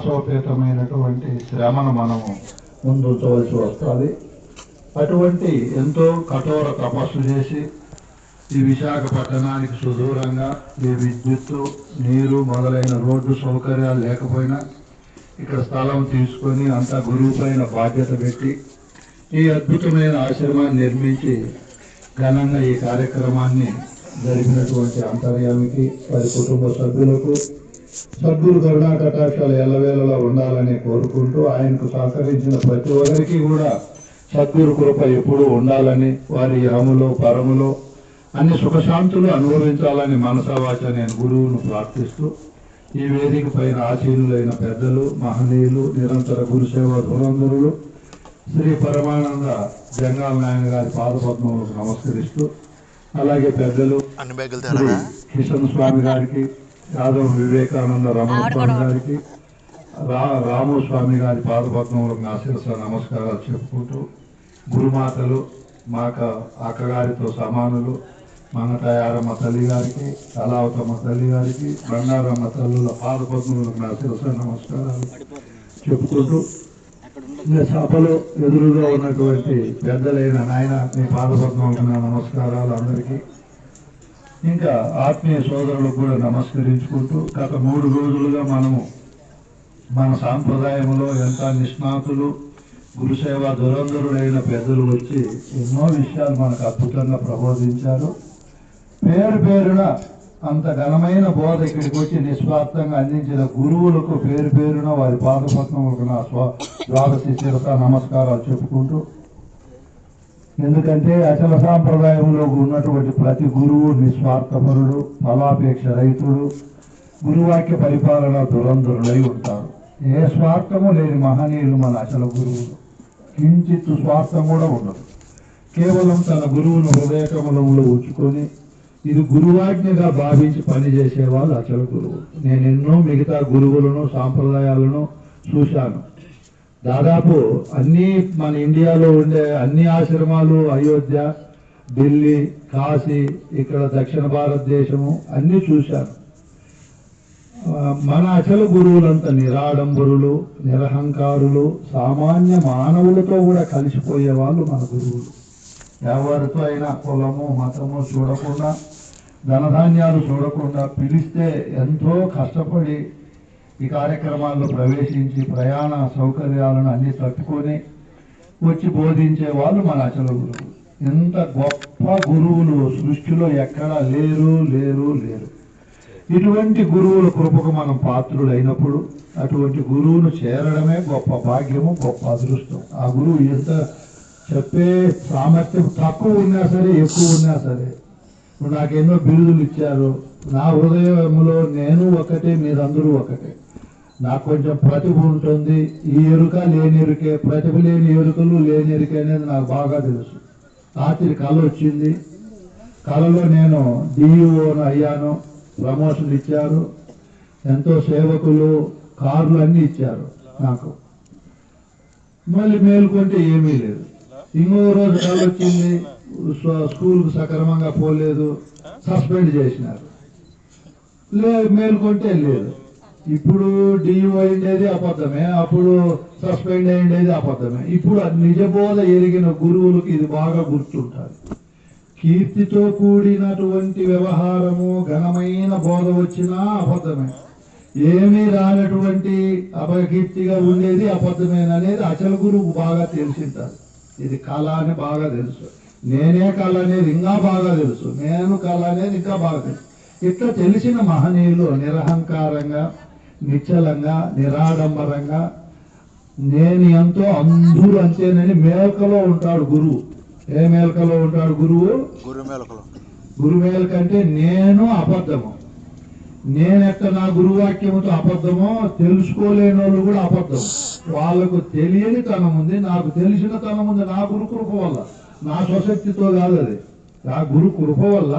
సోపేతమైనటువంటి శ్రమను మనము ముందుంచవలసి వస్తుంది. అటువంటి ఎంతో కఠోర తపస్సు చేసి ఈ విశాఖపట్టణానికి సుదూరంగా ఈ విద్యుత్తు, నీరు మొదలైన రోడ్డు సౌకర్యాలు లేకపోయినా ఇక్కడ స్థలం తీసుకొని అంతా గురువు పైన బాధ్యత పెట్టి ఈ అద్భుతమైన ఆశ్రమాన్ని నిర్మించి ఘనంగా ఈ కార్యక్రమాన్ని జరిపినటువంటి అంతర్యామికి వారి కుటుంబ సభ్యులకు సద్గురు కరుణా కటాక్షాలు ఎల్లవేళలా ఉండాలని కోరుకుంటూ ఆయనకు సహకరించిన ప్రతి ఒక్కరికి కూడా సద్గురు కృప ఎప్పుడూ ఉండాలని, వారి రములో పరములో అన్ని సుఖశాంతులు అనుభవించాలని మనసావాచ నేను గురువును ప్రార్థిస్తూ ఈ వేదిక పైన ఆసీనులైన పెద్దలు, మహనీయులు, నిరంతర గురుసేవ ధురంధరులు శ్రీ పరమానంద జంగాల నాయన గారి పాదపద్మములకు నమస్కరిస్తూ, అలాగే పెద్దలు శ్రీ కిషన్ స్వామి గారికి, యాదవ్ వివేకానంద రమణ స్వామి గారికి, రాము స్వామి గారి పాదపద్మములకు నా శిరస నమస్కారాలు చెప్పుకుంటూ, గురుమాతలు మాక అక్కగారితో సమానులు మంగతాయారమ్మ తల్లి గారికి, కళావతమ్మ తల్లి గారికి, బంగారమ్మ తల్లుల పాదపద్మములకు నా శిరస నమస్కారాలు చెప్పుకుంటూ, సభలో ఎదురుగా ఉన్నటువంటి పెద్దలైన నాయన మీ పాదపద్మములకు నా నమస్కారాలు అందరికీ. ఇంకా ఆత్మీయ సోదరులకు కూడా నమస్కరించుకుంటూ, గత 3 రోజులుగా మనము మన సాంప్రదాయంలో ఎంత నిష్ణాతులు గురుసేవ దురంధరులైన పెద్దలు వచ్చి ఎన్నో విషయాలు మనకు అద్భుతంగా ప్రబోధించారు. పేరు పేరున అంత ఘనమైన బోధ ఇక్కడికి వచ్చి నిస్వార్థంగా అందించిన గురువులకు పేరు పేరున వారి పాదపద్మములకు నా ద్వాదశి శిరస నమస్కారాలు చెప్పుకుంటూ, ఎందుకంటే అచల సాంప్రదాయంలో ఉన్నటువంటి ప్రతి గురువు నిస్వార్థపరుడు, ఫలాపేక్ష రహితుడు, గురువాక్య పరిపాలన దురంధరులై ఉంటారు. ఏ స్వార్థము లేని మహనీయులు మన అచల గురువులు. కించిత్తు స్వార్థం కూడా ఉండదు. కేవలం తన గురువును హృదయకమలంలో ఉంచుకొని ఇది గురువాజ్ఞగా భావించి పనిచేసే వాళ్ళు అచల గురువులు. నేను ఎన్నో మిగతా గురువులను, సాంప్రదాయాలను చూశాను. దాదాపు అన్ని మన ఇండియాలో ఉండే అన్ని ఆశ్రమాలు, అయోధ్య, ఢిల్లీ, కాశీ, ఇక్కడ దక్షిణ భారతదేశము అన్నీ చూశాను. మన అచల గురువులంతా నిరాడంబరులు, నిరహంకారులు, సామాన్య మానవులతో కూడా కలిసిపోయే వాళ్ళు మన గురువులు. ఎవరితో అయినా కులము మతము చూడకుండా, ధనధాన్యాలు చూడకుండా పిలిస్తే ఎంతో కష్టపడి ఈ కార్యక్రమాల్లో ప్రవేశించి ప్రయాణ సౌకర్యాలను అన్ని తట్టుకొని వచ్చి బోధించే వాళ్ళు మన అచల గురువులు. ఎంత గొప్ప గురువులు సృష్టిలో ఎక్కడా లేరు లేరు లేరు. ఇటువంటి గురువుల కృపకు మనం పాత్రులైనప్పుడు అటువంటి గురువును చేరడమే గొప్ప భాగ్యము, గొప్ప అదృష్టం. ఆ గురువు ఎంత చెప్పే సామర్థ్యం తక్కువ ఉన్నా సరే, ఎక్కువ ఉన్నా సరే, ఇప్పుడు నాకెన్నో బిరుదులు ఇచ్చారు. నా హృదయంలో నేను ఒకటే, మీరందరూ ఒకటే. నాకు కొంచెం ప్రతిభ ఉంటుంది. ఈ ఎరుక లేని ఎరుకే, ప్రతిభ లేని ఎరుకలు లేని ఎరుకే అనేది నాకు బాగా తెలుసు. రాత్రి కళ వచ్చింది. కళలో నేను డిఈఓను అయ్యాను. ప్రమోషన్ ఇచ్చారు. ఎంతో సేవకులు, కార్లు అన్నీ ఇచ్చారు నాకు. మళ్ళీ మేలుకుంటే ఏమీ లేదు. ఇంకో రోజు కళ వచ్చింది. స్కూల్కు సక్రమంగా పోలేదు, సస్పెండ్ చేసినారు. మేలుకుంటే లేదు. ఇప్పుడు డియూ అయిండేది అబద్ధమే, అప్పుడు సస్పెండ్ అయిండేది అబద్ధమే. ఇప్పుడు నిజబోధ ఎరిగిన గురువులకు ఇది బాగా గుర్తుంటుంది. కీర్తితో కూడినటువంటి వ్యవహారము, ఘనమైన బోధ వచ్చినా అబద్ధమే. ఏమీ రానటువంటి అపకీర్తిగా ఉండేది అబద్ధమేననేది అచల గురువు బాగా తెలిసింటారు. ఇది కళ అని బాగా తెలుసు. నేనే కళ అనేది ఇంకా బాగా తెలుసు. నేను కళ అనేది ఇంకా బాగా తెలుసు. ఇట్లా తెలిసిన మహనీయులు నిరహంకారంగా, నిశ్చలంగా, నిరాడంబరంగా నేను ఎంతో అందరూ అంతేనని మేల్కలో ఉంటాడు గురువు. ఏ మేల్కలో ఉంటాడు గురువు? గురు మేల్క అంటే నేను అబద్ధము. నేనెక్క నా గురువాక్యముతో అబద్ధమో తెలుసుకోలేని వాళ్ళు కూడా అబద్ధం. వాళ్ళకు తెలియని తనం ఉంది, నాకు తెలిసిన తనం ఉంది. నా గురు కృప వల్ల, నా స్వశక్తితో కాదు, అది నా గురు కృప వల్ల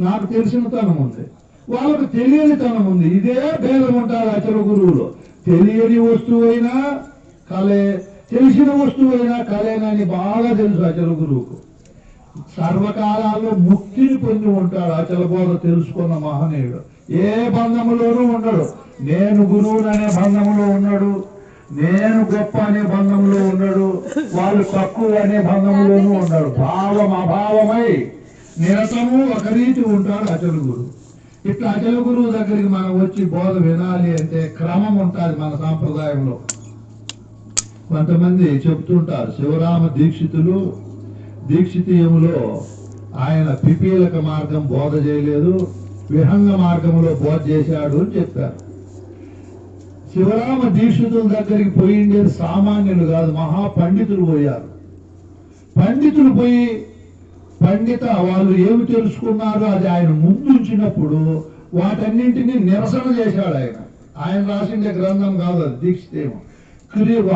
నాకు తెలిసిన తనం ఉంది. వాళ్ళకు తెలియని తనం ఉంది. ఇదే భేదం ఉంటారు అచల గురువులో. తెలియని వస్తువైనా కళే, తెలిసిన వస్తువైనా కళేనని బాగా తెలుసు అచల గురువుకు. సర్వకాలాల్లో ముక్తిని పొంది ఉంటాడు అచల బోధ తెలుసుకున్న మహనీయుడు. ఏ బంధములోనూ ఉండడు. నేను గురువులు అనే బంధంలో ఉన్నాడు, నేను గొప్ప అనే బంధంలో ఉన్నాడు, వాళ్ళు తక్కువ అనే బంధంలోనూ ఉన్నాడు. భావం అభావమై నిరతము ఒక రీతి ఉంటాడు అచల గురువు. ఇట్లా అచల గురువు దగ్గరికి మనం వచ్చి బోధ వినాలి అంటే క్రమం ఉంటుంది మన సాంప్రదాయంలో. కొంతమంది చెప్తుంటారు శివరామ దీక్షితులు దీక్షితీయములో ఆయన పిపీలక మార్గం బోధ చేయలేదు, విహంగ మార్గంలో బోధ చేశాడు అని చెప్పారు. శివరామ దీక్షితుల దగ్గరికి పోయిండేది సామాన్యులు కాదు, మహాపండితులు పోయారు. పండితులు పోయి వాళ్ళు ఏమి తెలుసుకున్నారో అది ఆయన ముందుంచినప్పుడు వాటన్నింటినీ నిరసన చేశాడు. ఆయన రాసిండే గ్రంథం కాదు అది దీక్షితేమో.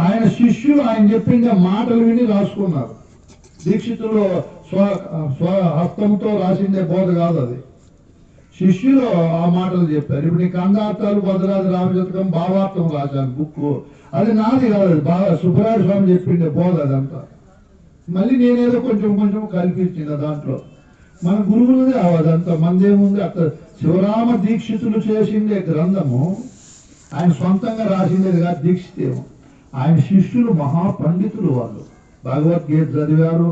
ఆయన శిష్యులు ఆయన చెప్పిండే మాటలు విని రాసుకున్నారు. దీక్షితులు స్వహస్తంతో రాసిండే బోధ కాదు అది, శిష్యులు ఆ మాటలు చెప్పారు. ఇప్పుడు నీ కందార్థాలు భద్రాది రామశతకం భావార్థం రాశాను బుక్, అది నాది కాదు, అది బాగా సుబ్బరాయ స్వామి చెప్పిండే బోధ అదంతా. మళ్ళీ నేనేదో కొంచెం కొంచెం కల్పించిన దాంట్లో మన గురువులదే అదంతా మందేముంది. అక్కడ శివరామ దీక్షితులు చేసిండే గ్రంథము ఆయన సొంతంగా రాసిండేది కాదు దీక్షితేమో. ఆయన శిష్యులు మహాపండితులు, వాళ్ళు భగవద్గీత చదివారు,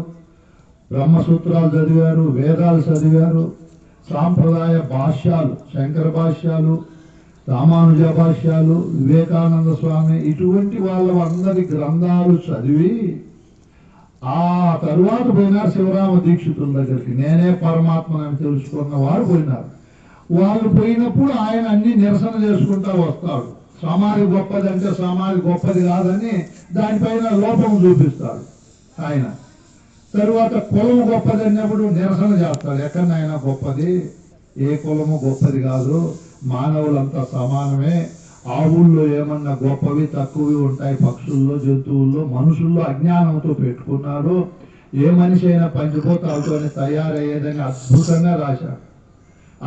బ్రహ్మసూత్రాలు చదివారు, వేదాలు చదివారు, సాంప్రదాయ భాష్యాలు శంకర భాష్యాలు, రామానుజ భాష్యాలు, వివేకానంద స్వామి ఇటువంటి వాళ్ళందరి గ్రంథాలు చదివి ఆ తరువాత పోయినారు శివరామ దీక్షితుల దగ్గరికి. నేనే పరమాత్మని తెలుసుకున్న వారు పోయినారు. వాళ్ళు పోయినప్పుడు ఆయన అన్ని నిరసన చేసుకుంటా వస్తాడు. సమాధి గొప్పది అంటే సమాధి గొప్పది కాదని దానిపైన లోపం చూపిస్తాడు ఆయన. తరువాత కులం గొప్పది అన్నప్పుడు నిరసన చేస్తాడు. ఎక్కడైనా గొప్పది, ఏ కులము గొప్పది కాదు, మానవులంతా సమానమే. ఆవుల్లో ఏమన్నా గొప్పవి తక్కువవి ఉంటాయి, పక్షుల్లో జంతువుల్లో, మనుషుల్లో అజ్ఞానంతో పెట్టుకున్నారు. ఏ మనిషి అయినా పంచిపోతాలతో తయారయ్యేదని అద్భుతంగా రాశాడు.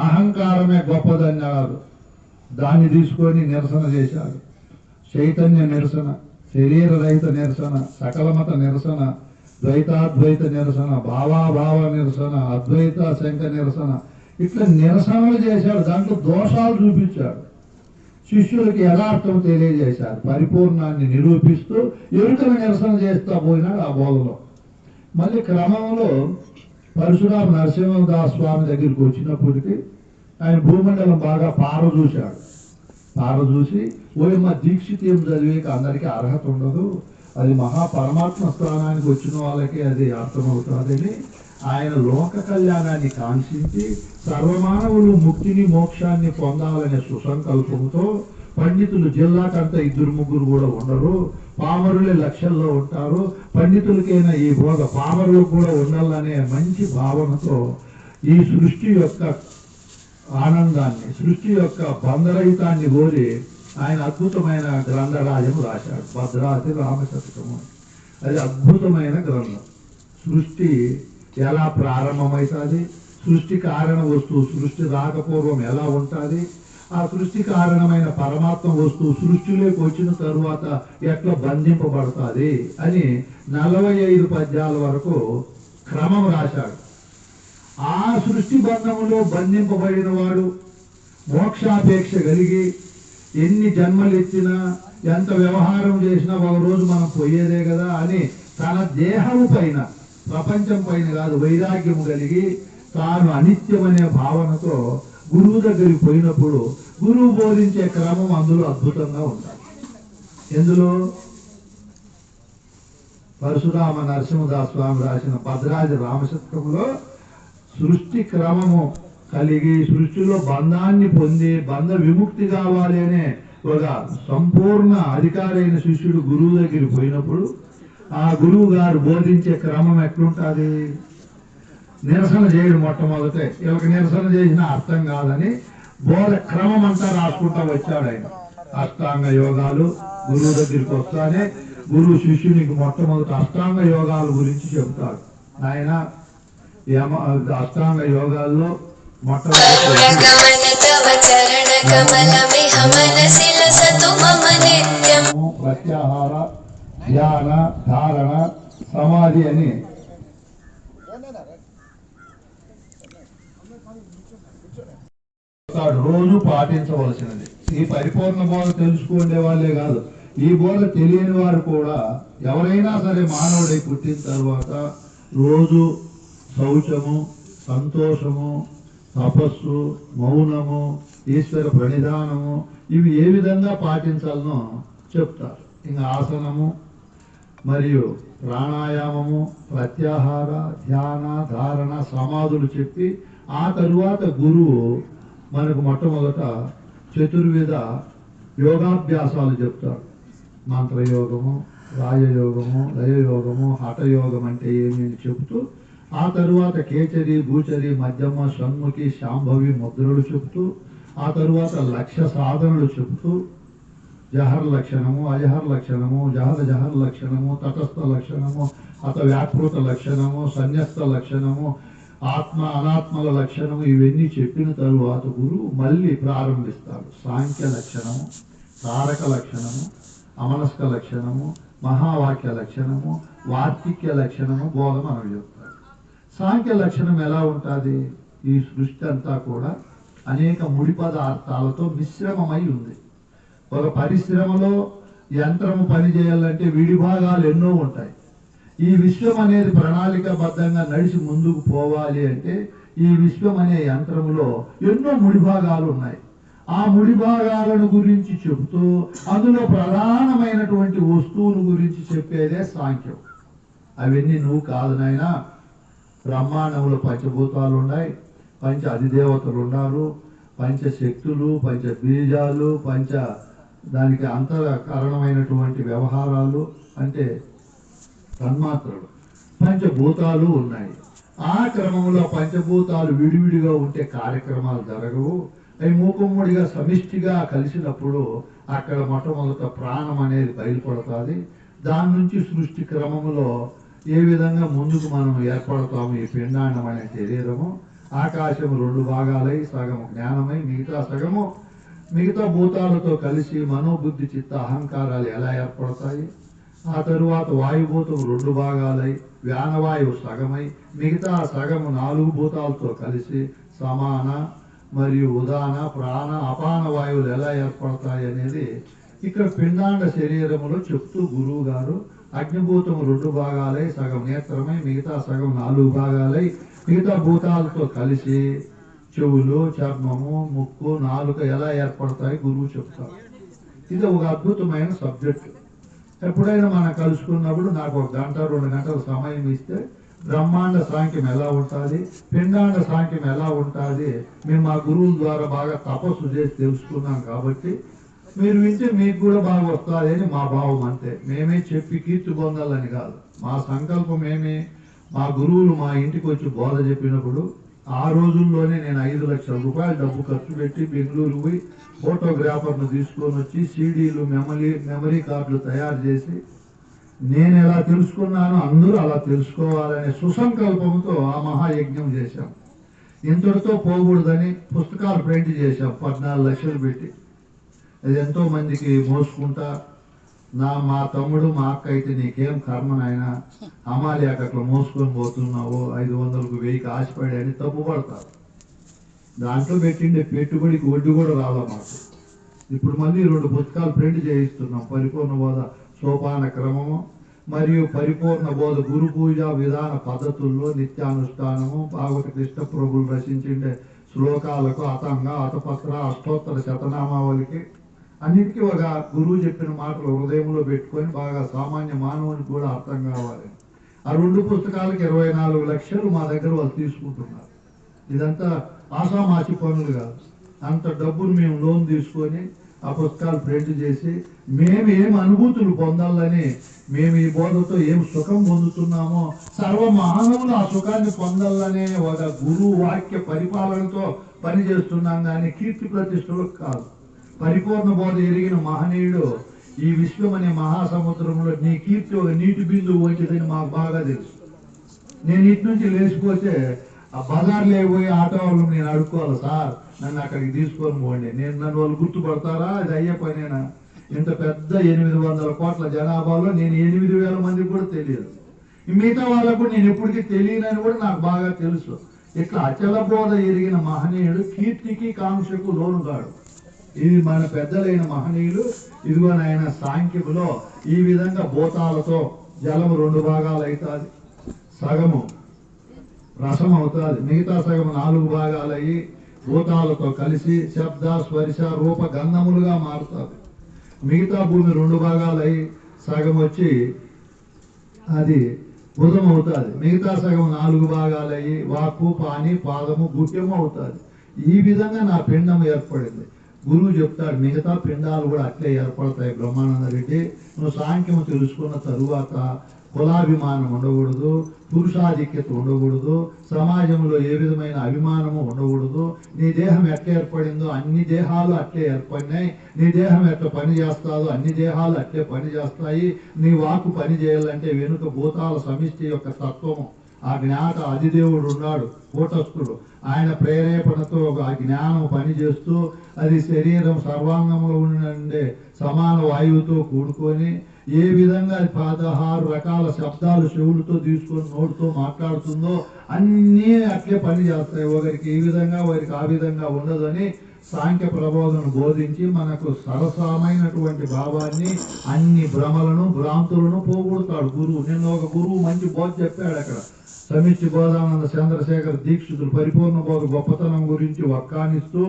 అహంకారమే గొప్పదన్నారు, దాన్ని తీసుకొని నిరసన చేశాడు. చైతన్య నిరసన, శరీర రహిత నిరసన, సకల మత నిరసన, ద్వైతాద్వైత నిరసన, భావాభావ నిరసన, అద్వైత శంక నిరసన, ఇట్లా నిరసనలు చేశాడు. దాంట్లో దోషాలు చూపించాడు. శిష్యులకి యథార్థం తెలియజేశారు. పరిపూర్ణాన్ని నిరూపిస్తూ ఎరుకల నిరసన చేస్తా పోయినాడు ఆ బోధలో. మళ్ళీ క్రమంలో పరశురామ నరసింహదాస్ స్వామి దగ్గరికి వచ్చినప్పటికీ ఆయన భూమండలం బాగా పారచూశాడు. పారచూసి మా దీక్షితీయం చదివేకి అందరికీ అర్హత ఉండదు, అది మహాపరమాత్మ స్థానానికి వచ్చిన వాళ్ళకి అది అర్థమవుతుందని ఆయన లోక కళ్యాణాన్ని కాంక్షించి సర్వమానవులు ముక్తిని మోక్షాన్ని పొందాలనే సుసంకల్పంతో పండితులు జిల్లాకంతా 2-3 కూడా ఉండరు, పామరులే లక్షల్లో ఉంటారు, పండితులకైనా ఈ బోధ పామరులు కూడా ఉండాలనే మంచి భావనతో ఈ సృష్టి యొక్క ఆనందాన్ని, సృష్టి యొక్క బంధరహితాన్ని కోరి ఆయన అద్భుతమైన గ్రంథరాజము రాశాడు, భద్రాది రామశతకము. అది అద్భుతమైన గ్రంథం. సృష్టి ఎలా ప్రారంభమవుతుంది, సృష్టి కారణ వస్తువు సృష్టి రాకపూర్వం ఎలా ఉంటుంది, ఆ సృష్టి కారణమైన పరమాత్మ వస్తువు సృష్టిలోకి వచ్చిన తరువాత ఎట్లా బంధింపబడుతుంది అని 45 పద్యాల వరకు క్రమం రాశాడు. ఆ సృష్టి బంధములో బంధింపబడిన వాడు మోక్షాపేక్ష కలిగి ఎన్ని జన్మలు ఎత్తినా ఎంత వ్యవహారం చేసినా ఒక రోజు మనం పోయేదే కదా అని తన దేహము పైన, ప్రపంచం పైన కాదు, వైరాగ్యము కలిగి తాను అనిత్యమనే భావనతో గురువు దగ్గరికి పోయినప్పుడు గురువు బోధించే క్రమం అందులో అద్భుతంగా ఉంటుంది. ఎందులో పరశురామ నరసింహదాస్ స్వామి రాసిన భద్రాది రామశతకంలో సృష్టి క్రమము కలిగి సృష్టిలో బంధాన్ని పొంది బంధ విముక్తి కావాలి అనే ఒక సంపూర్ణ అధికారైన శిష్యుడు గురువు దగ్గరికి పోయినప్పుడు ఆ గురువు గారు బోధించే క్రమం ఎట్లుంటుంది, నిరసన చేయడం మొట్టమొదటే. వీళ్ళకి నిరసన చేసిన అర్థం కాదని బోధ క్రమం అంతా రాసుకుంటా వచ్చాడు ఆయన. అష్టాంగ యోగాలు గురువు దగ్గరికి వస్తానే గురువు శిష్యునికి మొట్టమొదటి అష్టాంగ యోగాల గురించి చెబుతాడు. ఆయన అష్టాంగ యోగాల్లో ప్రత్యాహార, ధ్యాన, ధారణ, సమాధి అని రోజు పాటించవలసినది. ఈ పరిపూర్ణ బోధ తెలుసుకునే వాళ్ళే కాదు, ఈ బోధ తెలియని వారు కూడా ఎవరైనా సరే మానవుడై పుట్టిన తర్వాత రోజు శౌచము, సంతోషము, తపస్సు, మౌనము, ఈశ్వర ప్రణిధానము ఇవి ఏ విధంగా పాటించాలనో చెప్తారు. ఇంకా ఆసనము మరియు ప్రాణాయామము, ప్రత్యాహార, ధ్యాన, ధారణ, సమాధులు చెప్పి ఆ తరువాత గురువు మనకు మొట్టమొదట చతుర్విధ యోగాభ్యాసాలు చెప్తాడు. మంత్రయోగము, రాజయోగము, లయయోగము, హఠయోగం అంటే ఏమి అని చెబుతూ ఆ తరువాత కేచరి, భూచరి, మధ్యమ, షణ్ముఖి, శాంభవి ముద్రలు చెబుతూ ఆ తరువాత లక్ష్య సాధనలు చెబుతూ జహర్ లక్షణము, అజహర్ లక్షణము, జహర లక్షణము, తటస్థ లక్షణము, అత వ్యాకృత లక్షణము, సన్యస్త లక్షణము, ఆత్మ అనాత్మల లక్షణము ఇవన్నీ చెప్పిన తరువాత గురువు మళ్ళీ ప్రారంభిస్తాడు. సాంఖ్య లక్షణము, తారక లక్షణము, అమనస్క లక్షణము, మహావాక్య లక్షణము, వార్తిక్య లక్షణము బోధ మనకు చెప్తాడు. సాంఖ్య లక్షణం ఎలా ఉంటుంది? ఈ సృష్టి అంతా కూడా అనేక ముడి పదార్థాలతో మిశ్రమమై ఉంది. ఒక పరిశ్రమలో యంత్రము పని చేయాలంటే విడి భాగాలు ఎన్నో ఉంటాయి. ఈ విశ్వం అనేది ప్రణాళికాబద్ధంగా నడిచి ముందుకు పోవాలి అంటే ఈ విశ్వం అనే యంత్రములో ఎన్నో ముడి భాగాలు ఉన్నాయి. ఆ ముడి భాగాలను గురించి చెబుతూ అందులో ప్రధానమైనటువంటి వస్తువును గురించి చెప్పేదే సాంఖ్యం. అవన్నీ నువ్వు కాదు నాయనా, బ్రహ్మాండంలో పంచభూతాలు ఉన్నాయి, పంచ అధిదేవతలు ఉన్నారు, పంచశక్తులు, పంచ బీజాలు, దానికి అంతర కారణమైనటువంటి వ్యవహారాలు అంటే తన్మాత్రలు, పంచభూతాలు ఉన్నాయి. ఆ క్రమంలో పంచభూతాలు విడివిడిగా ఉంటే కార్యక్రమాలు జరగవు. అవి మూకుమ్మడిగా సమిష్టిగా కలిసినప్పుడు అక్కడ మొట్టమొదట ప్రాణం అనేది బయలుపడుతుంది. దాని నుంచి సృష్టి క్రమంలో ఏ విధంగా ముందుకు మనం ఏర్పడతాము. ఈ పిండాండం అనే శరీరము ఆకాశము రెండు భాగాలై సగము జ్ఞానమై మిగతా సగము మిగతా భూతాలతో కలిసి మనోబుద్ధి చిత్త అహంకారాలు ఎలా ఏర్పడతాయి. ఆ తరువాత వాయుభూతం రెండు భాగాలై వ్యానవాయువు సగమై మిగతా సగము నాలుగు భూతాలతో కలిసి సమాన మరియు ఉదాన ప్రాణ అపాన వాయువులు ఎలా ఏర్పడతాయి అనేది ఇక్కడ పిండాండ శరీరములో చెప్తూ గురువు గారు అగ్నిభూతం రెండు భాగాలై సగం నేత్రమై మిగతా సగం నాలుగు భాగాలై మిగతా భూతాలతో కలిసి చెవులు, చర్మము, ముక్కు, నాలుక ఎలా ఏర్పడతాయి గురువు చెప్తారు. ఇది ఒక అద్భుతమైన సబ్జెక్ట్. ఎప్పుడైనా మనం కలుసుకున్నప్పుడు నాకు 1 గంట 2 గంటల సమయం ఇస్తే బ్రహ్మాండ సాంఖ్యం ఎలా ఉంటుంది, పిండాండ సాంఖ్యం ఎలా ఉంటుంది మేము మా గురువుల ద్వారా బాగా తపస్సు చేసి తెలుసుకున్నాం కాబట్టి మీరు వింటే మీకు కూడా బాగా వస్తుంది అని మా భావం. అంతే, మేమే చెప్పి కీర్తి పొందాలని కాదు. మా సంకల్పం ఏమి, మా గురువులు మా ఇంటికి వచ్చి బోధ చెప్పినప్పుడు ఆ రోజుల్లోనే నేను 5 లక్షల రూపాయలు డబ్బు ఖర్చు పెట్టి బెంగళూరు పోయి ఫోటోగ్రాఫర్ను తీసుకొని వచ్చి సీడీలు, మెమరీ కార్డులు తయారు చేసి నేను ఎలా తెలుసుకున్నానో అందరూ అలా తెలుసుకోవాలనే సుసంకల్పంతో ఆ మహాయజ్ఞం చేశాం. ఇంతటితో పోకూడదని పుస్తకాలు ప్రింట్ చేశాం 14 లక్షలు పెట్టి. అది ఎంతో మందికి మోసుకుంటా మా తమ్ముడు మా అక్క అయితే నీకేం కర్మ నాయనా, అమాలియాకి అట్లా మోసుకొని పోతున్నావు 500కు 1000కి ఆశపడి అని తప్పు పడతారు. దాంట్లో పెట్టిండే పెట్టుబడికి వడ్డీ కూడా రాలా మాకు. ఇప్పుడు మళ్ళీ 2 పుస్తకాలు ప్రింట్ చేయిస్తున్నాం. పరిపూర్ణ బోధ సోపాన క్రమము మరియు పరిపూర్ణ బోధ గురు పూజ విధాన పద్ధతుల్లో నిత్యానుష్ఠానము, భాగవత కృష్ణ ప్రభులు రచించిండే శ్లోకాలకు అతంగా అతపత్ర అష్టోత్తర శతనామావళికి అన్నిటికీ ఒక గురువు చెప్పిన మాటలు హృదయంలో పెట్టుకొని బాగా సామాన్య మానవునికి కూడా అర్థం కావాలి. ఆ 2 పుస్తకాలకి 24 లక్షలు మా దగ్గర వాళ్ళు తీసుకుంటున్నారు. ఇదంతా ఆషామాషి పనులు కాదు. అంత డబ్బును మేము లోన్ తీసుకొని ఆ పుస్తకాలు ప్రింట్ చేసి మేము ఏం అనుభూతులు పొందాలని, మేము ఈ బోధతో ఏం సుఖం పొందుతున్నామో సర్వ మానవులు ఆ సుఖాన్ని పొందాలనే ఒక గురువు వాక్య పరిపాలనతో పనిచేస్తున్నాం. కానీ కీర్తి ప్రతిష్టలకు కాదు. పరిపూర్ణ బోధ ఎరిగిన మహనీయుడు ఈ విశ్వం అనే మహాసముద్రంలో నీ కీర్తి ఒక నీటి బిందువు వంటిదని మాకు బాగా తెలుసు. నేను ఇటు నుంచి లేచిపోతే ఆ బజార్లో పోయి ఆటో వాళ్ళు నేను అడుక్కోవాలి, సార్ నన్ను అక్కడికి తీసుకొని పోండి, నన్ను వాళ్ళు గుర్తుపడతారా? అది అయ్యే పనేనా? ఇంత పెద్ద 800 కోట్ల జనాభాలో నేను 8000 మందికి కూడా తెలియదు. మిగతా వాళ్ళకు నేను ఎప్పటికీ తెలియనని కూడా నాకు బాగా తెలుసు. ఇట్లా అచల బోధ ఎరిగిన మహనీయుడు కీర్తికి కాంక్షకు లోనుగాడు. ఇది మన పెద్దలైన మహనీయులు ఇదిగో నాయన సాంఖ్యములో ఈ విధంగా భూతాలతో జలము 2 భాగాలు అవుతుంది, సగము రసం అవుతుంది, మిగతా సగము 4 భాగాలు అయ్యి భూతాలతో కలిసి శబ్ద స్పర్శ రూప గంధములుగా మారుతుంది. మిగతా భూమి 2 భాగాలు అయ్యి సగం వచ్చి అది భుజం అవుతుంది, మిగతా సగం 4 భాగాలు అయ్యి వాక్కు పాని పాదము గుట్యము అవుతుంది. ఈ విధంగా నా పిండం ఏర్పడింది. గురువు చెప్తాడు మిగతా పిండాలు కూడా అట్లే ఏర్పడతాయి. బ్రహ్మానంద రెడ్డి, నువ్వు సాంఖ్యము తెలుసుకున్న తరువాత కులాభిమానం ఉండకూడదు, పురుషాధిక్యత ఉండకూడదు, సమాజంలో ఏ విధమైన అభిమానము ఉండకూడదు. నీ దేహం ఎట్లా ఏర్పడిందో అన్ని దేహాలు అట్లే ఏర్పడినాయి. నీ దేహం ఎట్లా పని చేస్తాదో అన్ని దేహాలు అట్లే పని చేస్తాయి. నీ వాక్కు పని చేయాలంటే వెనుక భూతాల సమిష్టి యొక్క తత్వము, ఆ జ్ఞాత అధిదేవుడు ఉన్నాడు కూటస్థుడు, ఆయన ప్రేరేపణతో ఆ జ్ఞానం పనిచేస్తూ అది శరీరం సర్వాంగంలో ఉండే సమాన వాయువుతో కూడుకొని ఏ విధంగా 16 రకాల శబ్దాలు చెవులతో తీసుకొని నోటితో మాట్లాడుతుందో అన్నీ అట్లే పని చేస్తాయి. ఒకరికి ఈ విధంగా వారికి ఆ విధంగా ఉండదని సాంఖ్య ప్రబోధను బోధించి మనకు సరసమైనటువంటి భావాన్ని అన్ని భ్రమలను భ్రాంతులను పోగొడతాడు గురువు. నిన్న ఒక గురువు మంచి బోధ చెప్పాడు అక్కడ, సమిష్టి బోధానంద చంద్రశేఖర్ దీక్షితులు పరిపూర్ణ బోధ గొప్పతనం గురించి వక్కానిస్తూ,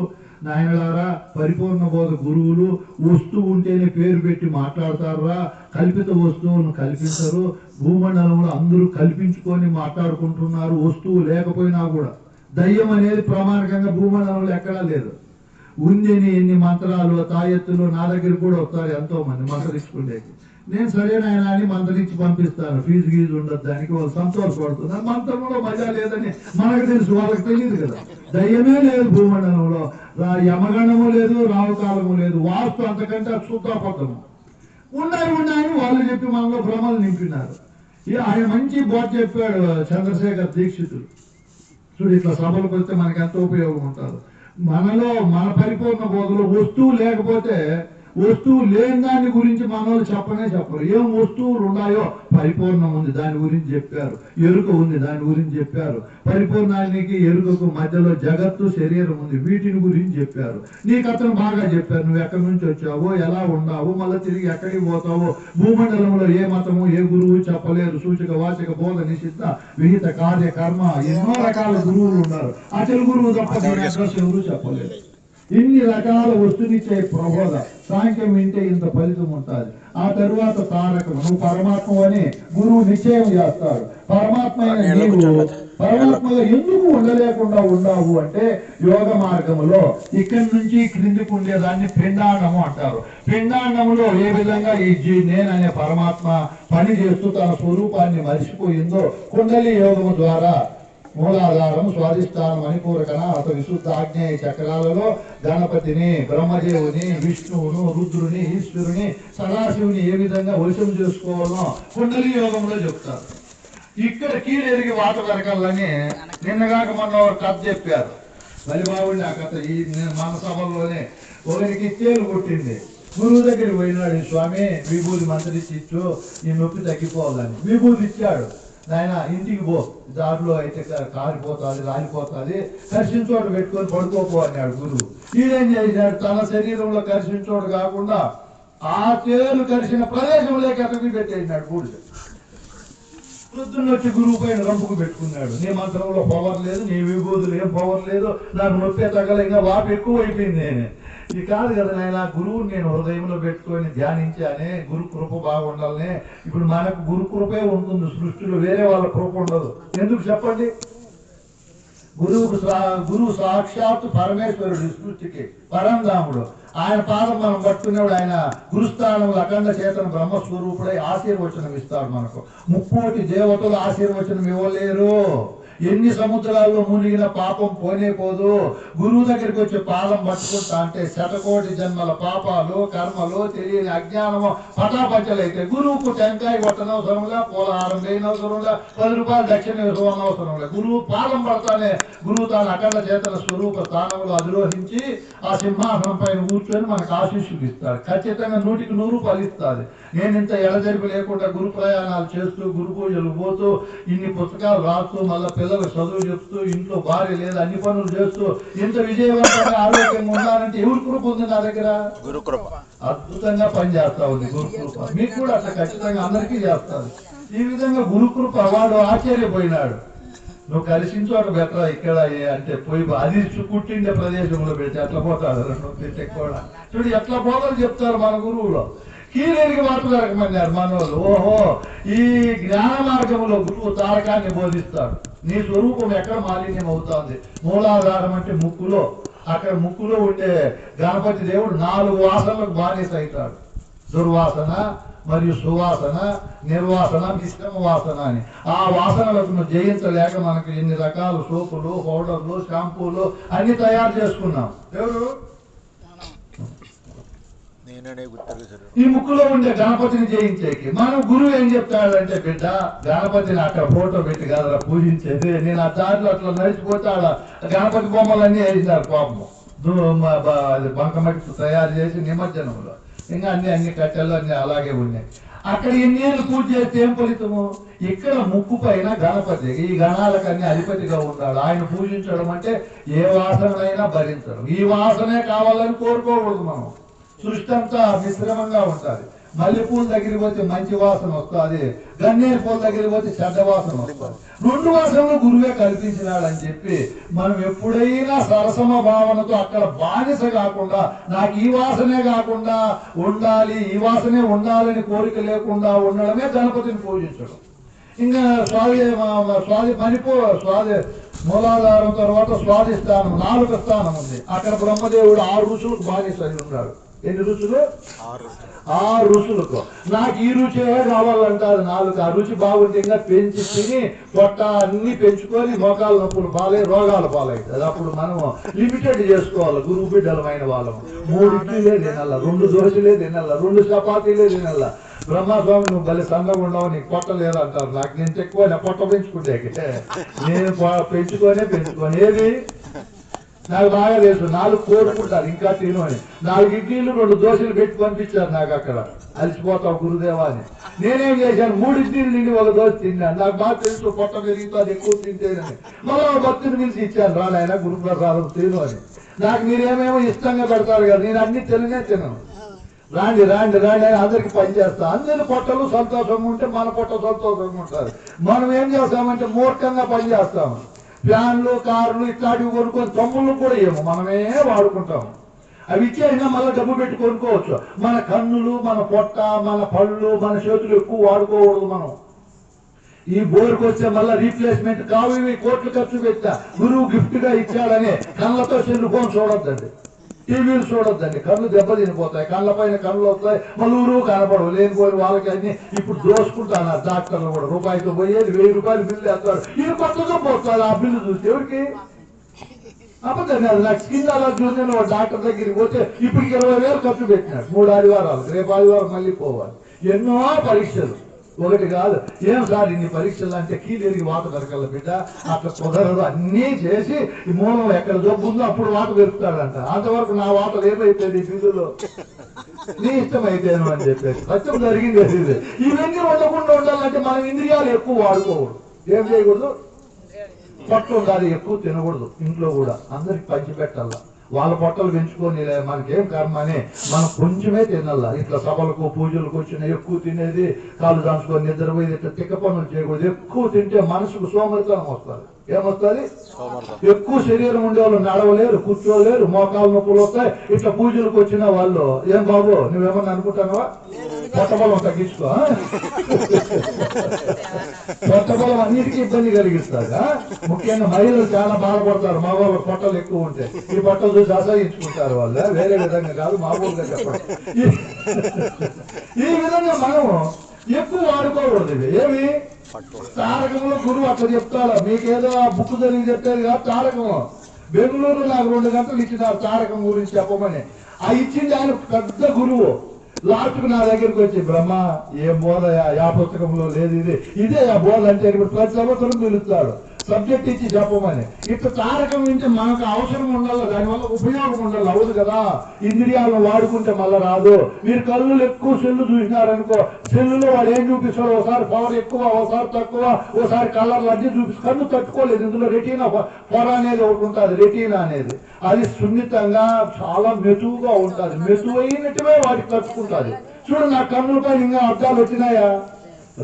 నాయనలారా పరిపూర్ణ బోధ గురువులు వస్తువు ఉంటేనే పేరు పెట్టి మాట్లాడతారా, కల్పిత వస్తువులను కల్పించరు. భూమండలంలో అందరూ కల్పించుకొని మాట్లాడుకుంటున్నారు వస్తువు లేకపోయినా కూడా. దయ్యం అనేది ప్రామాణికంగా భూమండలంలో ఎక్కడా లేదు. ఉందని ఎన్ని మంత్రాలు తాయెత్తులు నా దగ్గర కూడా వస్తారు ఎంతో మంది మంత్రించుకునేది. నేను సరైన ఆయన అని మంత్రించి పంపిస్తాను, ఫీజు గీజు ఉండదు, దానికి వాళ్ళు సంతోషపడుతున్నారు. మంత్రంలో మజా లేదని మనకు తెలుసు, వాళ్ళకి తెలియదు కదా. దయ్యమే లేదు భూమండలంలో, యమగణము లేదు, రావుకాలము లేదు, వాస్తు అంతకంటే శుద్ధాపద్ధము ఉన్నాయని వాళ్ళు చెప్పి మనలో భ్రమలు నింపినారు. ఆయన మంచి బోధ చెప్పాడు చంద్రశేఖర్ దీక్షితులు. చూడు ఇట్లా సభలకు వస్తే మనకి ఎంత ఉపయోగం ఉంటుంది. మనలో మన పరిపూర్ణ బోధలో వస్తువు లేకపోతే, వస్తువు లేని దాని గురించి మనోళ్ళు చెప్పరు. ఏం వస్తువులు ఉన్నాయో పరిపూర్ణం ఉంది దాని గురించి చెప్పారు, ఎరుక ఉంది దాని గురించి చెప్పారు, పరిపూర్ణానికి ఎరుకకు మధ్యలో జగత్తు శరీరం ఉంది వీటిని గురించి చెప్పారు. నీకు అతను బాగా చెప్పారు, నువ్వు ఎక్కడి నుంచి వచ్చావో ఎలా ఉన్నావు మళ్ళీ తిరిగి ఎక్కడికి పోతావో. భూమండలంలో ఏ మతము ఏ గురువు చెప్పలేరు. సూచక వాచక బోధ నిషిద్ధ విహిత కార్య కర్మ ఎన్నో రకాల గురువులు ఉన్నారు. అసలు గురువు తప్ప ఎవరు చెప్పలేరు. ఇన్ని రకాల వస్తునిచ్చే ప్రబోధ సాంఖ్యం వింటే ఇంత ఫలితం ఉంటుంది. ఆ తరువాత తారకం, నువ్వు పరమాత్మ అని గురువు నిశ్చయం చేస్తాడు. పరమాత్మగా ఎందుకు ఉండలేకుండా ఉన్నావు అంటే యోగ మార్గములో ఇక్కడి నుంచి క్రిందికి ఉండేదాన్ని పిండాండము అంటారు. పిండాండములో ఏ విధంగా ఈ నేననే పరమాత్మ పని చేస్తూ తన స్వరూపాన్ని మరిచిపోయిందో కుండలి యోగము ద్వారా మూలాధారం స్వాధిష్టానం మణిపూరకణ అత విశుద్ధ ఆగ్నేయ చక్రాలలో గణపతిని బ్రహ్మదేవుని విష్ణువును రుద్రుని ఈశ్వరుని సదాశివుని ఏ విధంగా వశం చేసుకోవాలో కుండలి యోగంలో చెప్తారు. ఇక్కడ కీడెరిగి వాత వెరకల్లని నిన్నగాక మొన్న కథ చెప్పారు. బలిబాబుని ఆ కథ ఈ మన సభల్లోనే ఒకరికి తేలు కొట్టింది. గురువు దగ్గరికి పోయినాడు, స్వామి విభూతి మంత్రించి ఇచ్చు ఈ నొప్పి తగ్గిపోవాలని. విభూతి ఇచ్చాడు. నాయన ఇంటికి పో, దారిలో అయితే కారిపోతుంది రాలిపోతుంది, కరిసిన చోటు పెట్టుకొని పడుకోపో అన్నాడు గురువు. ఈయనేం చేశాడు, తన శరీరంలో కరిసిన చోటు కాకుండా ఆ తేలు కరిసిన ప్రదేశంలోకి అతనికి పెట్టేసినాడు బూడిద. వృద్ధుని వచ్చి గురువు పైన రంపుకు పెట్టుకున్నాడు. నీ మంత్రంలో పవర్ లేదు, నీ విభూతులు ఏం పవర్ లేదు, నాకు నొప్పి తగ్గల, ఇంకా వాపు ఎక్కువ అయిపోయింది. నేను ఇది కాదు కదా నాయన, గురువుని నేను హృదయంలో పెట్టుకొని ధ్యానించానే, గురు కృప బాగుండాలనే. ఇప్పుడు మనకు గురు కృపే ఉంటుంది సృష్టిలో, వేరే వాళ్ళ కృప ఉండదు. ఎందుకు చెప్పండి? గురువు సాక్షాత్తు పరమేశ్వరుడు, సృష్టికి పరంధాముడు. ఆయన పాదం మనం పట్టుకునేవాడు. ఆయన గురుస్థానంలో అఖండ చేతన బ్రహ్మస్వరూపుడై ఆశీర్వచనం ఇస్తాడు మనకు. 30 దేవతలు ఆశీర్వచనం ఇవ్వలేరు. ఎన్ని సముద్రాల్లో మునిగిన పాపం పోనే పోదు. గురువు దగ్గరికి వచ్చి పాదం పట్టుకుంటా అంటే 100,000,000 జన్మల పాపాలు కర్మలు తెలియని అజ్ఞానము పటాపంచలైతే గురువుకు టెంకాయ కొట్టనవసరంలే, పూలహారం వేయనవసరంలే, 10 రూపాయలు దక్షిణ ఇవ్వనవసరంలే. గురువు పాదం పడతానే గురువు తాను అఖండ చేతన స్వరూప స్థానంలో అధిరోహించి ఆ సింహాసనం పైన కూర్చొని మనకు ఆశీస్సులు ఇస్తాడు. ఖచ్చితంగా 100కి 100 ఫలిస్తుంది. నేను ఇంత ఎడజరిపి లేకుండా గురు ప్రయాణాలు చేస్తూ గురు పూజలు పోతూ ఇన్ని పుస్తకాలు రాస్తూ మళ్ళీ పిల్లలకు చదువు చెప్తూ ఇంట్లో భార్య లేదు అన్ని పనులు చేస్తూ ఇంత విజయవంతంగా ఆరోగ్యంగా ఉండాలంటే ఎవరి కృప ఉంది నా దగ్గర? గురుకృప. అద్భుతంగా పనిచేస్తా ఉంది గురుకృప. మీకు కూడా అట్లా ఖచ్చితంగా అందరికీ చేస్తారు. ఈ విధంగా గురుకృప. వాడు ఆశ్చర్యపోయినాడు. నువ్వు కలిసిన చోట బెటరా ఇక్కడ అంటే పోయి అది కుట్టిండే ప్రదేశంలో పెట్టి ఎట్లా పోతాడు పెట్టే కూడా. చూడు ఎట్లా బోధలు చెప్తారు మన గురువులో. కీలేరికి మార్పు జరగమన్నారు మనోళ్ళు. ఓహో, ఈ జ్ఞాన మార్గంలో గురువు తారకాన్ని బోధిస్తాడు. నీ స్వరూపం ఎక్కడ మాలిన్యం అవుతోంది? మూలాధారం అంటే ముక్కులో. అక్కడ ముక్కులో ఉండే గణపతి దేవుడు 4 వాసనలకు బానిస అవుతాడు. దుర్వాసన మరియు సువాసన, నిర్వాసన, మిశ్రమ వాసన అని. ఆ వాసనలకు నువ్వు జయించలేక మనకు ఎన్ని రకాల సోపులు, పౌడర్లు, షాంపూలు అన్ని తయారు చేసుకున్నాం. ఎవరు? ఈ ముక్కులో ఉండే గణపతిని జయించేకి. మనం గురువు ఏం చెప్తాడంటే, బిడ్డ గణపతిని అక్కడ ఫోటో పెట్టి కాదరా పూజించేది. నేను ఆ దారిలో అట్లా నడిచిపోతే ఆడ గణపతి బొమ్మలన్నీ వేసినారు పాపము. బంకమట్టి తయారు చేసి నిమజ్జనంలో ఇంకా అన్ని కట్టెలు అన్ని అలాగే ఉన్నాయి. అక్కడ ఎన్నేళ్ళు పూజ చేస్తే ఏం ఫలితము? ఇక్కడ ముక్కు పైన గణపతి, ఈ గణాలకన్నీ అధిపతిగా ఉన్నాడు. ఆయన పూజించడం అంటే ఏ వాసనైనా భరించడం. ఈ వాసనే కావాలని కోరుకోకూడదు మనం. సృష్టి అంతా మిశ్రమంగా ఉంటుంది. మల్లెపూల దగ్గరికి పోతే మంచి వాసన వస్తుంది, గన్నేరు పూల దగ్గరికి పోతే చెడ్డ వాసన వస్తుంది. 2 వాసనలు గురువే కల్పించినాడు అని చెప్పి మనం ఎప్పుడైనా సరసమ భావనతో అక్కడ బానిస కాకుండా, నాకు ఈ వాసనే కాకుండా ఉండాలి, ఈ వాసనే ఉండాలని కోరిక లేకుండా ఉండడమే గణపతిని పూజించడం. ఇంకా మూలాధారం తర్వాత స్వాధిష్టానం 4వ స్థానం ఉంది. అక్కడ బ్రహ్మదేవుడు 6 ఋషులకు బానిస అయి ఉన్నాడు. ఎన్ని ఋషులు? 6 ఋషులకు. నాకు ఈ రుచి కావాలంటారు 4. ఆ రుచి బాగుంటే ఇంకా పెంచి తిని పొట్ట అన్ని పెంచుకొని మోకాల నొప్పులు పాలై రోగాలు పాలైతుంది. అది అప్పుడు మనం లిమిటెడ్ చేసుకోవాలి. గురువు బిడ్డలమైన వాళ్ళము 3 ఇడ్లీలే తినాల, 2 దోశలే తినాల, 2 చపాతీలే తినాల. బ్రహ్మస్వామి నువ్వు భలే సన్నగా ఉండవు, నీకు పొట్ట లేదు అంటారు. నాకు నేను ఎక్కువ పొట్ట పెంచుకుంటే నేను పెంచుకొని ఏది నాకు బాగా తెలుసు. 4 కోరుకుంటారు ఇంకా తిను అని. 4 ఇడ్లీలు 2 దోశలు పెట్టి పంపించారు నాకు. అక్కడ అలసిపోతావు గురుదేవా అని. నేనేం చేశాను, 3 ఇడ్లీలు తిని 1 దోశ తిన్నాను. నాకు బాగా తెలుసు పొట్ట పెరుగుతుంది ఎక్కువ తింటేనని. మళ్ళీ భక్తుని పిలిచి ఇచ్చాను, రా నాయన గురుప్రసాదం తిను అని. నాకు మీరేమేమో ఇష్టంగా పెడతారు కదా, నేను అన్ని తినను. రాండి రాండి రాండి అని అందరికి పనిచేస్తా. అందరి పొట్టలు సంతోషంగా ఉంటే మన పొట్ట సంతోషంగా ఉంటారు. మనం ఏం చేస్తామంటే మూర్ఖంగా పనిచేస్తాము. ఫ్యాన్లు, కార్లు ఇట్లాంటివి కొనుక్కొని తమ్ముళ్ళు కూడా ఏమో మనమే వాడుకుంటాము. అవి ఇచ్చేసినా మళ్ళీ డబ్బు పెట్టి కొనుక్కోవచ్చు. మన కన్నులు, మన పొట్ట, మన పళ్ళు, మన చేతులు ఎక్కువ వాడుకోకూడదు. మనం ఈ బోర్కి వచ్చే మళ్ళీ రీప్లేస్మెంట్ కావు. ఇవి కోట్లు ఖర్చు పెట్టా గురువు గిఫ్ట్ గా ఇచ్చాడని కళ్ళతో సెల్ ఫోన్ చూడొద్దండి, టీవీలు చూడొద్దండి. కళ్ళు దెబ్బతినిపోతాయి, కళ్ళ పైన కళ్ళు వస్తాయి, మళ్ళీ ఊరు కనపడవు. లేనిపోయిన వాళ్ళకి అన్ని ఇప్పుడు దోసుకుంటాను. డాక్టర్లు కూడా రూపాయితో పోయేది 1000 రూపాయలు బిల్లు వేస్తారు. ఇది కొత్తగా పోతుంది. ఆ బిల్లు చూస్తే ఎవరికి అబద్ధం కాదు. నాకు స్కిన్ అలర్జీ ఉంది, డాక్టర్ దగ్గరికి పోతే ఇప్పటికి 20,000 ఖర్చు పెట్టినాడు. 3 ఆదివారాలు, రేపు ఆదివారం మళ్ళీ పోవాలి. ఎన్నో పరీక్షలు, ఒకటి కాదు. ఏం సార్ ఇన్ని పరీక్షలు అంటే కీలేరికి వాత దొరకల బిడ్డ, అట్లా కుదరదు. అన్నీ చేసి ఈ మూలం ఎక్కడ జబ్బు ఉందో అప్పుడు వాత దొరుకుతాడంట. అంతవరకు నా వాతలు ఏమైపోయింది బిల్లులో, నీ ఇష్టమైతేను అని చెప్పేసి సత్యం జరిగింది. ఇవన్నీ ఉండకుండా ఉండాలంటే మనం ఇంద్రియాలు ఎక్కువ వాడుకోకూడదు. ఏం చేయకూడదు? పొట్ట ఉండాలి, ఎక్కువ తినకూడదు. ఇంట్లో కూడా అందరికి పంచిపెట్టాల. వాళ్ళ పొట్టలు పెంచుకొని మనకేం కర్మ అని మనం కొంచెమే తినాల. ఇట్లా సభలకు పూజలకు వచ్చిన ఎక్కువ తినేది, కాళ్ళు దాంచుకొని నిద్రపోయేది, ఇట్లా తిక్క పనులు చేయకూడదు. ఎక్కువ తింటే మనసుకు సోమరితనం వస్తుంది. ఏమొస్తుంది? ఎక్కువ శరీరం ఉండేవాళ్ళు నడవలేరు, కూర్చోలేరు, మోకాలు నొప్పులు వస్తాయి. ఇట్లా పూజలకు వచ్చిన వాళ్ళు ఏం బాబు నువ్వేమన్నా అనుకుంటానవా? పొట్టబలం తగ్గించుకో. పొట్టబలం అన్నిటికీ ఇబ్బంది కలిగిస్తారు. ముఖ్యంగా మహిళలు చాలా బాధపడతారు. మగవాళ్ళ పొట్టలు ఎక్కువ ఉంటాయి. ఈ పొట్టలు చూసి అసహించుకుంటారు వాళ్ళు. వేరే విధంగా కాదు, మామూలుగా చెప్పండి. ఈ విధంగా మనము ఎక్కువ వాడుకోకూడదు. ఇవి ఏమి తారకంలో గురువు అట్లా చెప్తాడు. మీకేదో ఆ బుక్ జరిగి చెప్పేది కాదు. తారకము బెంగళూరు నాకు 2 గంటలు ఇచ్చినారు తారకం గురించి చెప్పమని. ఆ ఇచ్చింది ఆయన పెద్ద గురువు. లాస్ట్కు నా దగ్గరికి వచ్చి, బ్రహ్మ ఏం బోధ, యా పుస్తకంలో లేదు, ఇదే ఆ బోధ అంటే ఇప్పుడు ప్రతి సంవత్సరం పిలుస్తాడు. సబ్జెక్ట్ ఇచ్చి చెప్పమని. ఇట్లా తారకం వింటే మనకు అవసరం ఉండాలి, దానివల్ల ఉపయోగం ఉండాలి. అవును కదా, ఇంద్రియాలను వాడుకుంటే మళ్ళీ రాదు. మీరు కళ్ళు ఎక్కువ సెల్లు చూసినారనుకో, సెల్లులో వాడు ఏం చూపిస్తాడు, ఒకసారి పవర్ ఎక్కువ, ఒకసారి తక్కువ, ఒకసారి కలర్లు అన్ని చూపిస్తారు. కన్ను తట్టుకోలేదు. ఇందులో రెటీనా పొర అనేది ఒకటి ఉంటుంది, రెటీనా అనేది. అది సున్నితంగా చాలా మెతువుగా ఉంటుంది, మెతువైనట్టువే వాటికి తట్టుకుంటుంది. చూడు, నా కన్నులపై ఇంకా అద్దాలు వచ్చినాయా?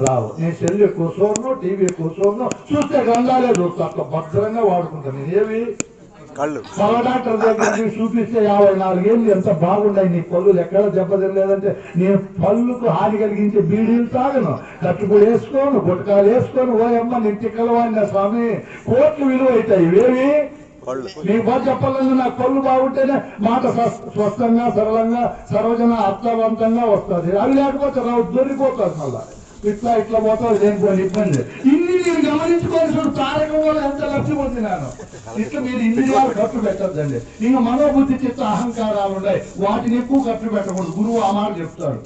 రావు. నేను సెల్ ఎక్కువ చూడను, టీవీ ఎక్కువ చూడను, చూస్తే గ్రంథాలే చూస్తాను. అట్లా భద్రంగా వాడుకుంటాను. నేనేవి పళ్ళ డాక్టర్ దగ్గర చూపిస్తే 54 ఏళ్ళు ఎంత బాగుండాయి నీ పళ్ళు, ఎక్కడ దెబ్బతినలేదంటే, నేను పళ్ళుకు హాని కలిగించే బీడీలు తాగను, కట్టుబడి వేసుకోను, గుట్టకాలు వేసుకోను. ఓయమ్మ నేను తిక్కలవాడిన స్వామి, కోట్లు విలువ అవుతాయి ఇవేవి. నీకు బాగా చెప్పాలన్నా నాకు పళ్ళు బాగుంటేనే మాట స్పష్టంగా, సరళంగా, సర్వజన అర్థవంతంగా వస్తుంది. అవి లేకపోతే రావు, దొరికిపోతుంది. మళ్ళా ఇట్లా పోతావు, దేనికోని ఇబ్బంది. ఇన్ని మీరు గమనించుకోవాల్సిన తారకం వల్ల ఎంత లబ్ధి పొందినాను. ఇట్లా మీరు ఇంద్రియాలు ఖర్చు పెట్టద్దండి. ఇంకా మనోబుద్ధి చిత్త అహంకారాలు ఉన్నాయి, వాటిని ఎక్కువ ఖర్చు పెట్టకూడదు. గురువు ఆ మాట చెప్తాడు.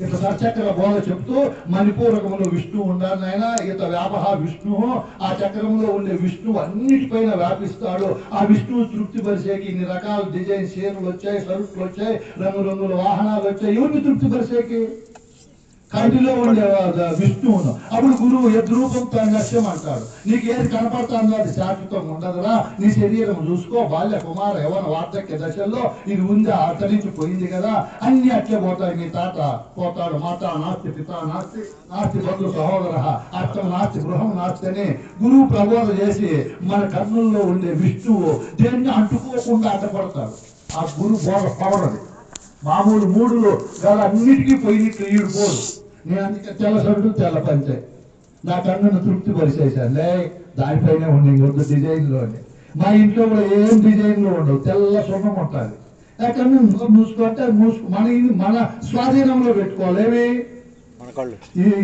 ఇట్లా సచక్ర బోధ చెప్తూ, మణిపూరకంలో విష్ణువు ఉండాలి నాయన, ఇత వ్యాపహ విష్ణువు, ఆ చక్రంలో ఉండే విష్ణువు అన్నిటిపైన వ్యాపిస్తాడు. ఆ విష్ణువు తృప్తి పరిచేకి ఇన్ని రకాల డిజైన్ చీరలు వచ్చాయి, సరుకులు వచ్చాయి, రంగురంగుల వాహనాలు వచ్చాయి. ఎవరిని తృప్తి పరిచేకి? కంటిలో ఉండే విష్ణువును. అప్పుడు గురువు యద్రూపంతో నశ్యం అంటాడు. నీకు ఏది కనపడుతుందో అది శాశ్వతంగా ఉండదురా. నీ శరీరం చూసుకో, బాల్య కుమార యవన వార్ధక్య దశల్లో ఇది ఉందా, అతరించి పోయింది కదా, అన్ని అట్లే పోతాయి. మీ తాత పోతాడు, మాత నాస్తి, పిత నాస్తి, నాస్తి బంధు సహోదర, అర్థం నాస్తి, గృహం నాస్తి అని గురువు ప్రబోధ చేసి మన కన్నుల్లో ఉండే విష్ణువు దేన్ని అంటుకోకుండా అడ్డపడతాడు. ఆ గురు బోధ పవర్ అది. మామూలు మూడులో గల అన్నిటికీ పోయినట్లు ఈడు పోదు. నేను అందుకే తెల్ల సరుడు, తెల్ల పంచే నా కన్నును తృప్తి పరిచేశానులే. దానిపైనే ఉండే ఇంకొద్దు డిజైన్లోనే. మా ఇంట్లో కూడా ఏం డిజైన్లో ఉండవు, తెల్ల సున్నం ఉంటుంది. ఆ కన్ను మూసుకుంటే మన స్వాధీనంలో పెట్టుకోవాలి. ఏమి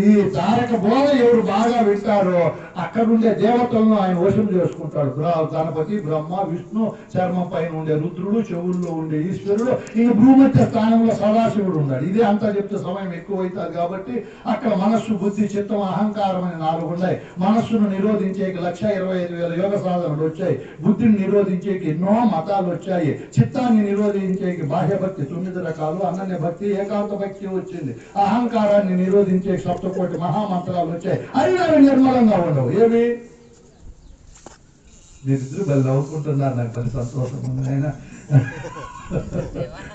ఈ తారక బోధ ఎవరు బాగా వింటారో అక్కడుండే దేవతలను ఆయన వశం చేసుకుంటాడు. గణపతి, బ్రహ్మ, విష్ణు, చర్మం పైన ఉండే రుద్రుడు, చెవుల్లో ఉండే ఈశ్వరుడు, ఈ భూమధ్య స్థానంలో సదాశివుడు ఉన్నాడు. ఇదే అంతా చెప్తే సమయం ఎక్కువ అవుతుంది కాబట్టి అక్కడ మనస్సు, బుద్ధి, చిత్తం, అహంకారం అని 4 ఉన్నాయి. మనస్సును నిరోధించేకి 1,25,000 యోగ సాధనలు వచ్చాయి. బుద్ధిని నిరోధించేకి ఎన్నో మతాలు వచ్చాయి. చిత్తాన్ని నిరోధించేకి బాహ్య భక్తి 9 రకాలు, అనన్య భక్తి, ఏకాంత భక్తి వచ్చింది. అహంకారాన్ని నిరోధించే సప్తకోటి మహామంత్రాలు వచ్చాయి. అవి అవి నిర్మలంగా ఉండవు. ఏవి? మీరిద్దరు బలి నవ్వుకుంటున్నారు, నాకు బలి సంతోషం ఉంది. ఆయన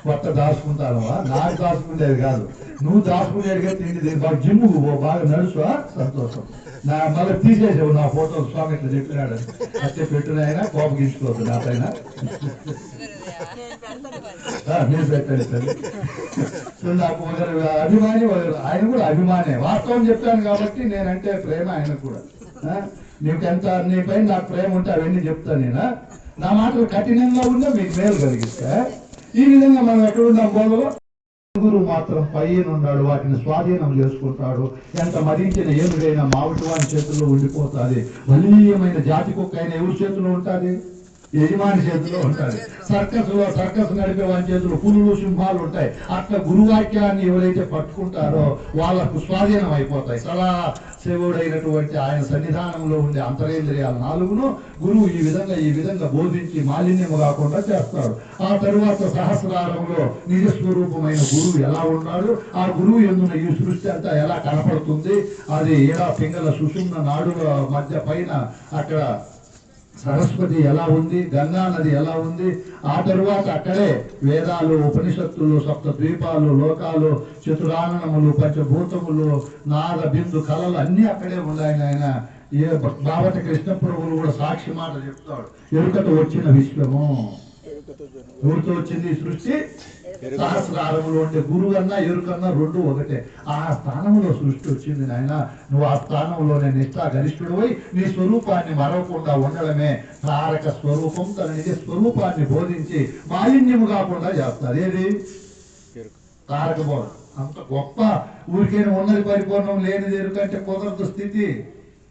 కొత్త దాచుకుంటానవా? నాకు దాచుకునేది కాదు, నువ్వు దాచుకునేదిగా తిండి. బాగా జిమ్ముకు పో, బాగా నడుచువా, సంతోషం. నా మళ్ళీ తీసేసావు నా ఫోటో. స్వామి ఇట్లా చెప్పినాడు, అట్టే పెట్టిన ఆయన కోపగించుకోవద్దు నా పైన. మీరు పెట్టండి. నాకు ఒకరు అభిమాని, ఆయన కూడా అభిమానే. వాస్తవం చెప్పాను కాబట్టి నేనంటే ప్రేమ ఆయన కూడా. నీకెంత నీ పైన నాకు ప్రేమ ఉంటే అవన్నీ చెప్తాను నేను. నా మాటలు కఠినంగా ఉన్నా మీకు మేలు కలిగిస్తే. ఈ విధంగా మనం ఎక్కడున్నాం బోధలో? గురువు మాత్రం పైన ఉన్నాడు, వాటిని స్వాధీనం చేసుకుంటాడు. ఎంత మరించిన ఏనుగైనా మావిటి వాని చేతుల్లో ఉండిపోతుంది. బలీయమైన జాతి కుక్క అయినా ఎవరి చేతిలో ఉంటుంది? యజమాని చేతిలో ఉంటుంది. సర్కస్ నడిపే వాని చేతులు పులులు, సింహాలు ఉంటాయి. అట్లా గురువాక్యాన్ని ఎవరైతే పట్టుకుంటారో వాళ్ళకు స్వాధీనం అయిపోతాయి. సదా శివుడైనటువంటి ఆయన సన్నిధానంలో ఉండే అంతరేంద్రియాలు 4ను గురువు ఈ విధంగా బోధించి మాలిన్యము కాకుండా చేస్తాడు. ఆ తరువాత సహస్రారంలో నిజస్వరూపమైన గురువు ఎలా ఉన్నాడు, ఆ గురువు ఎందున్న ఈ సృష్టి అంతా ఎలా కనపడుతుంది, అది ఏడా పింగళ సుషుమ్న నాడుల మధ్య పైన అక్కడ సరస్వతి ఎలా ఉంది, గంగా నది ఎలా ఉంది, ఆ తరువాత అక్కడే వేదాలు, ఉపనిషత్తులు, సప్త ద్వీపాలు, లోకాలు, చతురాననములు, పంచభూతములు, నాద బిందు కళలు అన్నీ అక్కడే ఉన్నాయి. ఆయన బావటి కృష్ణ ప్రభువులు కూడా సాక్షి మాట చెప్తాడు. ఎరుకతో వచ్చిన విశ్వము, ఎవరితో వచ్చింది సృష్టి? సహస్రారంలో ఉండే గురువు అన్నా ఎరుకన్నా 2 ఒకటే. ఆ స్థానంలో సృష్టి వచ్చింది నాయన. నువ్వు ఆ స్థానంలోనే నిష్ఠా గరిష్ఠుడివై నీ స్వరూపాన్ని మరవకుండా ఉండడమే తారక స్వరూపం. తన నిజ స్వరూపాన్ని బోధించి మాలిన్యము కాకుండా చేస్తారు. ఏది? తారక బోధ. అంత గొప్ప ఊరికైనా ఉన్నది పరిపూర్ణం, లేనిది ఎరుకంటే కుదరదు స్థితి.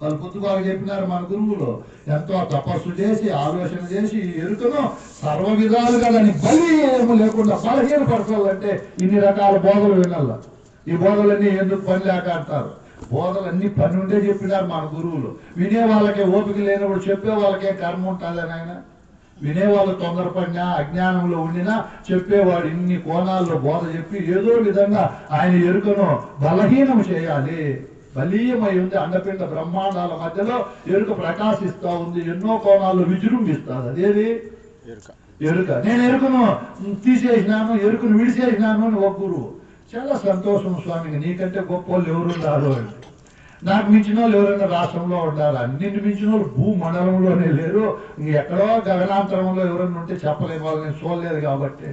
వాళ్ళు పొద్దుబాగా చెప్పినారు మన గురువులు. ఎంతో తపస్సు చేసి, ఆలోచన చేసి ఎరుకను సర్వ విధాలుగా దాన్ని బలి ఏమో లేకుండా బలహీనపరచాలంటే ఇన్ని రకాల బోధలు వినాల. ఈ బోధలన్నీ ఎందుకు పని లేక అంటారు. బోధలు అన్ని పని ఉండే చెప్పినారు మన గురువులు. వినే వాళ్ళకే ఓపిక లేనప్పుడు చెప్పే వాళ్ళకే కర్మ ఉంటుంది ఆయన. వినేవాళ్ళు తొందరపడినా అజ్ఞానంలో ఉండినా చెప్పేవాడు ఇన్ని కోణాల్లో బోధ చెప్పి ఏదో విధంగా ఆయన ఎరుకను బలహీనం చేయాలి. బలీయమై ఉంది, అండపిండ బ్రహ్మాండాల మధ్యలో ఎరుక ప్రకాశిస్తా ఉంది, ఎన్నో కోణాల్లో విజృంభిస్తుంది. అదేది ఎరుక. నేను ఎరుకను తీసేసినాను, ఎరుకను విడిచేసినాను అని ఒక గురువు. చాలా సంతోషం స్వామికి, నీకంటే గొప్ప వాళ్ళు ఎవరున్నారు అంటే. నాకు మించిన వాళ్ళు ఎవరైనా రాష్ట్రంలో ఉండాలి, అన్నింటి మించిన వాళ్ళు భూమండలంలోనే లేరు, ఎక్కడో గగనాంతరంలో ఎవరైనా ఉంటే చెప్పలేని వాళ్ళు, నేను చూడలేదు కాబట్టి.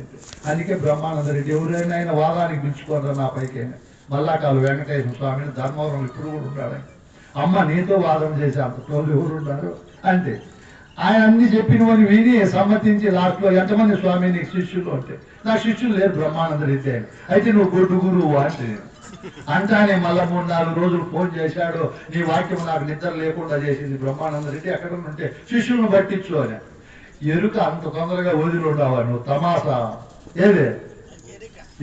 అందుకే బ్రహ్మానంద రెడ్డి ఎవరైనా ఆయన వాదానికి పిలుచుకోరు నా పైకి. మల్లాకాలు వెంకటేశ్వర స్వామిని ధర్మవరం ఇప్పుడు కూడా ఉన్నాడు. అమ్మ నీతో వాదన చేసే అంత తోళ్ళు ఎవరు ఉన్నారు అంతే. ఆయన అన్ని చెప్పినవని విని సమ్మతించి లాస్ట్లో ఎంతమంది స్వామి నీకు శిష్యులు అంటే, నా శిష్యులు లేరు బ్రహ్మానంద రెడ్డి అని. అయితే నువ్వు గొడ్డు గురువు అంటే అంటానే మళ్ళా 3-4 రోజులు ఫోన్ చేశాడు, నీ వాక్యం నాకు నిద్ర లేకుండా చేసింది బ్రహ్మానంద రెడ్డి, ఎక్కడ ఉంటే శిష్యులను పట్టించు అని. ఎరుక అంత తొందరగా వదిలి ఉండవా నువ్వు, తమాసా ఏదే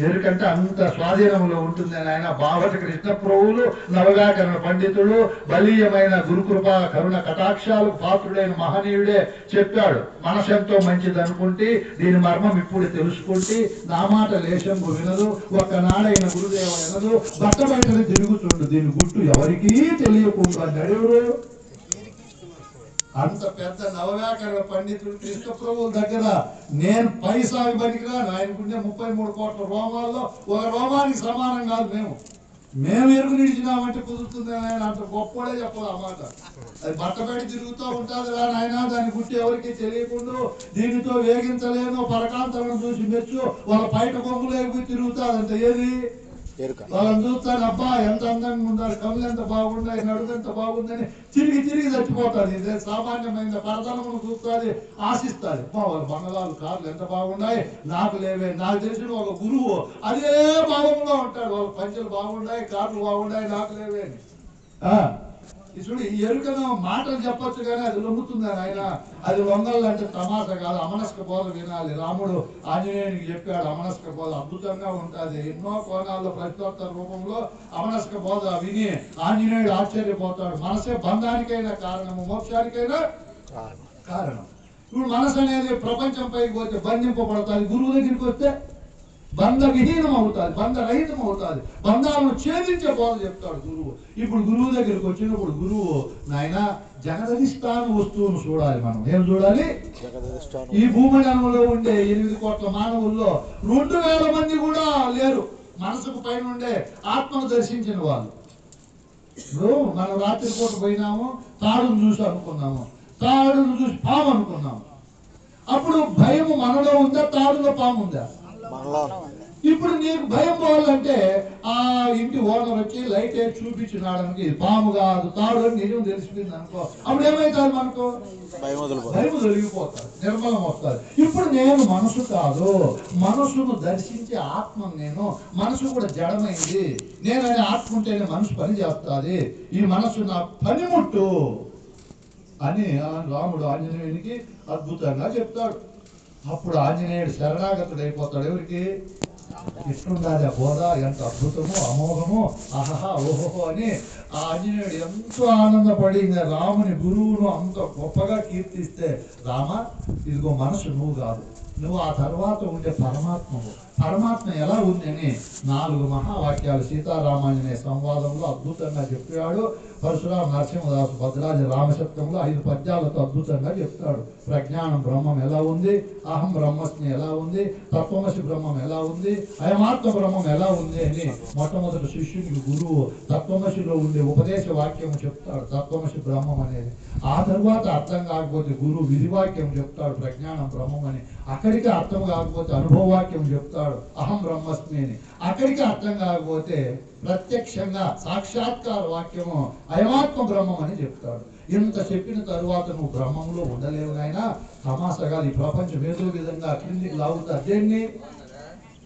ఎరుకంటే అంత స్వాధీనంలో ఉంటుంది అని ఆయన. బావటి కృష్ణ ప్రభువులు, నవవ్యాకరణ పండితుడు, బలీయమైన గురుకృప కరుణ కటాక్షాలకు పాత్రుడైన మహనీయుడే చెప్పాడు. మనసు ఎంతో మంచిది అనుకుంటే దీని మర్మం ఇప్పుడు తెలుసుకుంటే నా మాట లేశంబు వినదు, ఒక్కనాడైన గురుదేవ వినదు, బట్ట బయటని తిరుగుతుండు దీని గుట్టు ఎవరికీ తెలియకుండా నడెవరు. అంత పెద్ద నవవ్యాకరణ పండితుడు కృష్ణ ప్రభువుల దగ్గర నేను పైసాగు బతికిరాను. ఆయనకుండే 33 కోట్ల రోమాల్లో ఒక రోమానికి సమానం కాదు. మేము ఎరుగు నిడిచినామంటే కుదురుతుంది ఆయన, అంత గొప్పడే చెప్పదు ఆ మాట. అది బట్టబెట్టి తిరుగుతూ ఉంటుంది కానీ ఆయన దాని గుట్టి ఎవరికి తెలియకుండా దీనితో వేగించలేను, పరకాంతలను చూసి మెచ్చు వాళ్ళ బయట బొమ్మలు ఎగురు తిరుగుతాదంట. ఏది వాళ్ళని చూస్తాను, అబ్బా ఎంత అందంగా ఉండాలి, కళ్ళు ఎంత బాగున్నాయి, నడుము ఎంత బాగుందని తిరిగి చచ్చిపోతుంది. ఇదే సామాన్యమైన పరదనమును చూస్తుంది, ఆశిస్తుంది. వాళ్ళ బంగళాలు కార్లు ఎంత బాగున్నాయి, నాకు లేవే. నాకు తెలిసిన ఒక గురువు అదే భావంలో ఉంటాడు, వాళ్ళ పంచెలు బాగున్నాయి, కార్లు బాగున్నాయి, నాకు లేవే అని. చూడు, ఈ ఎరుకను మాటలు చెప్పొచ్చు కానీ అది లొంగుతుందని ఆయన. అది లొంగలంటే తమాష కాదు, అమనస్క బోధ వినాలి. రాముడు ఆంజనేయునికి చెప్పాడు అమనస్క బోధ అద్భుతంగా ఉంటుంది. ఎన్నో కోణాల్లో ప్రశ్నోత్తర రూపంలో అమనస్క బోధ విని ఆంజనేయుడు ఆశ్చర్యపోతాడు. మనసే బంధానికైనా కారణము, మోక్షానికైనా కారణం. ఇప్పుడు మనసు అనేది ప్రపంచం పైకి పోతే బంధింపబడుతుంది, గురువు దగ్గరికి వస్తే బంధ విహీనం అవుతుంది, బంధరహితం అవుతుంది, బంధాలను ఛేదించే బోధ చెప్తాడు గురువు. ఇప్పుడు గురువు దగ్గరికి వచ్చినప్పుడు గురువు నాయన జగదధిష్టాన వస్తువును చూడాలి. మనం ఏం చూడాలి? ఈ భూమండలంలో ఉండే 8 కోట్ల మానవుల్లో 2000 మంది కూడా లేరు మనసుకు పైన ఉండే ఆత్మను దర్శించిన వాళ్ళు. ఇప్పుడు మనం రాత్రిపూట పోయినాము, తాడును చూసి అనుకున్నాము, తాడును చూసి పాము అనుకున్నాము. అప్పుడు భయము మనలో ఉందా, తాడులో పాము ఉందా? ఇప్పుడు నీకు భయం పోవాలంటే ఆ ఇంటి ఓనర్ వచ్చి లైట్ వేసి చూపించినాడానికి పాము కాదు తాడు అని నిజం తెలిసిపోయింది అనుకో, అప్పుడు ఏమైతుంది మనకు? భయం తొలగిపోతాడు, నిర్మలం వస్తుంది. ఇప్పుడు నేను మనసు కాదు, మనసును దర్శించే ఆత్మ నేను. మనసు కూడా జడమైంది, నేను ఆయన ఆత్మ ఉంటేనే మనసు పని చేస్తుంది, ఈ మనసు నా పనిముట్టు అని రాముడు ఆంజనేయునికి అద్భుతంగా చెప్తాడు. అప్పుడు ఆంజనేయుడు శరణాగతుడు అయిపోతాడు. ఎవరికి? ఇట్లుండాలి ఆ బోధ, ఎంత అద్భుతము, అమోఘము, ఆహా ఓహో అని ఆ ఆంజనేయుడు ఎంతో ఆనందపడి రాముని గురువును అంత గొప్పగా కీర్తిస్తే, రామ ఇదిగో మనసు నువ్వు కాదు, నువ్వు ఆ తర్వాత ఉండే పరమాత్మవు. పరమాత్మ ఎలా ఉందని 4 మహావాక్యాలు సీతారామాంజనేయ సంవాదంలో అద్భుతంగా చెప్పాడు. పరశురామ నరసింహదాసు భద్రాజ రామశబ్దంలో 5 పద్యాలతో అద్భుతంగా చెప్తాడు. ప్రజ్ఞానం బ్రహ్మం ఎలా ఉంది, అహం బ్రహ్మస్మి ఎలా ఉంది, తత్వమసి బ్రహ్మం ఎలా ఉంది, అయమాత్మ బ్రహ్మం ఎలా ఉంది అని మొట్టమొదటి శిష్యునికి గురువు తత్వమసిలో ఉండే ఉపదేశ వాక్యం చెప్తాడు, తత్వమసి బ్రహ్మం అనేది. ఆ తర్వాత అర్థం కాకపోతే గురువు విధివాక్యం చెప్తాడు, ప్రజ్ఞానం బ్రహ్మం అని. అక్కడికి అర్థం కాకపోతే అనుభవవాక్యం చెప్తాడు, అహం బ్రహ్మస్మి అని. అక్కడికి అర్థం కాకపోతే ప్రత్యక్షంగా సాక్షాత్కార వాక్యము అయమాత్మ బ్రహ్మం అని చెప్తాడు. ఇంత చెప్పిన తరువాత నువ్వు బ్రహ్మంలో ఉండలేవు నాయనా, తమాసగా ఈ ప్రపంచం ఏదో విధంగా క్రిందికి లాగుతారు. దేన్ని?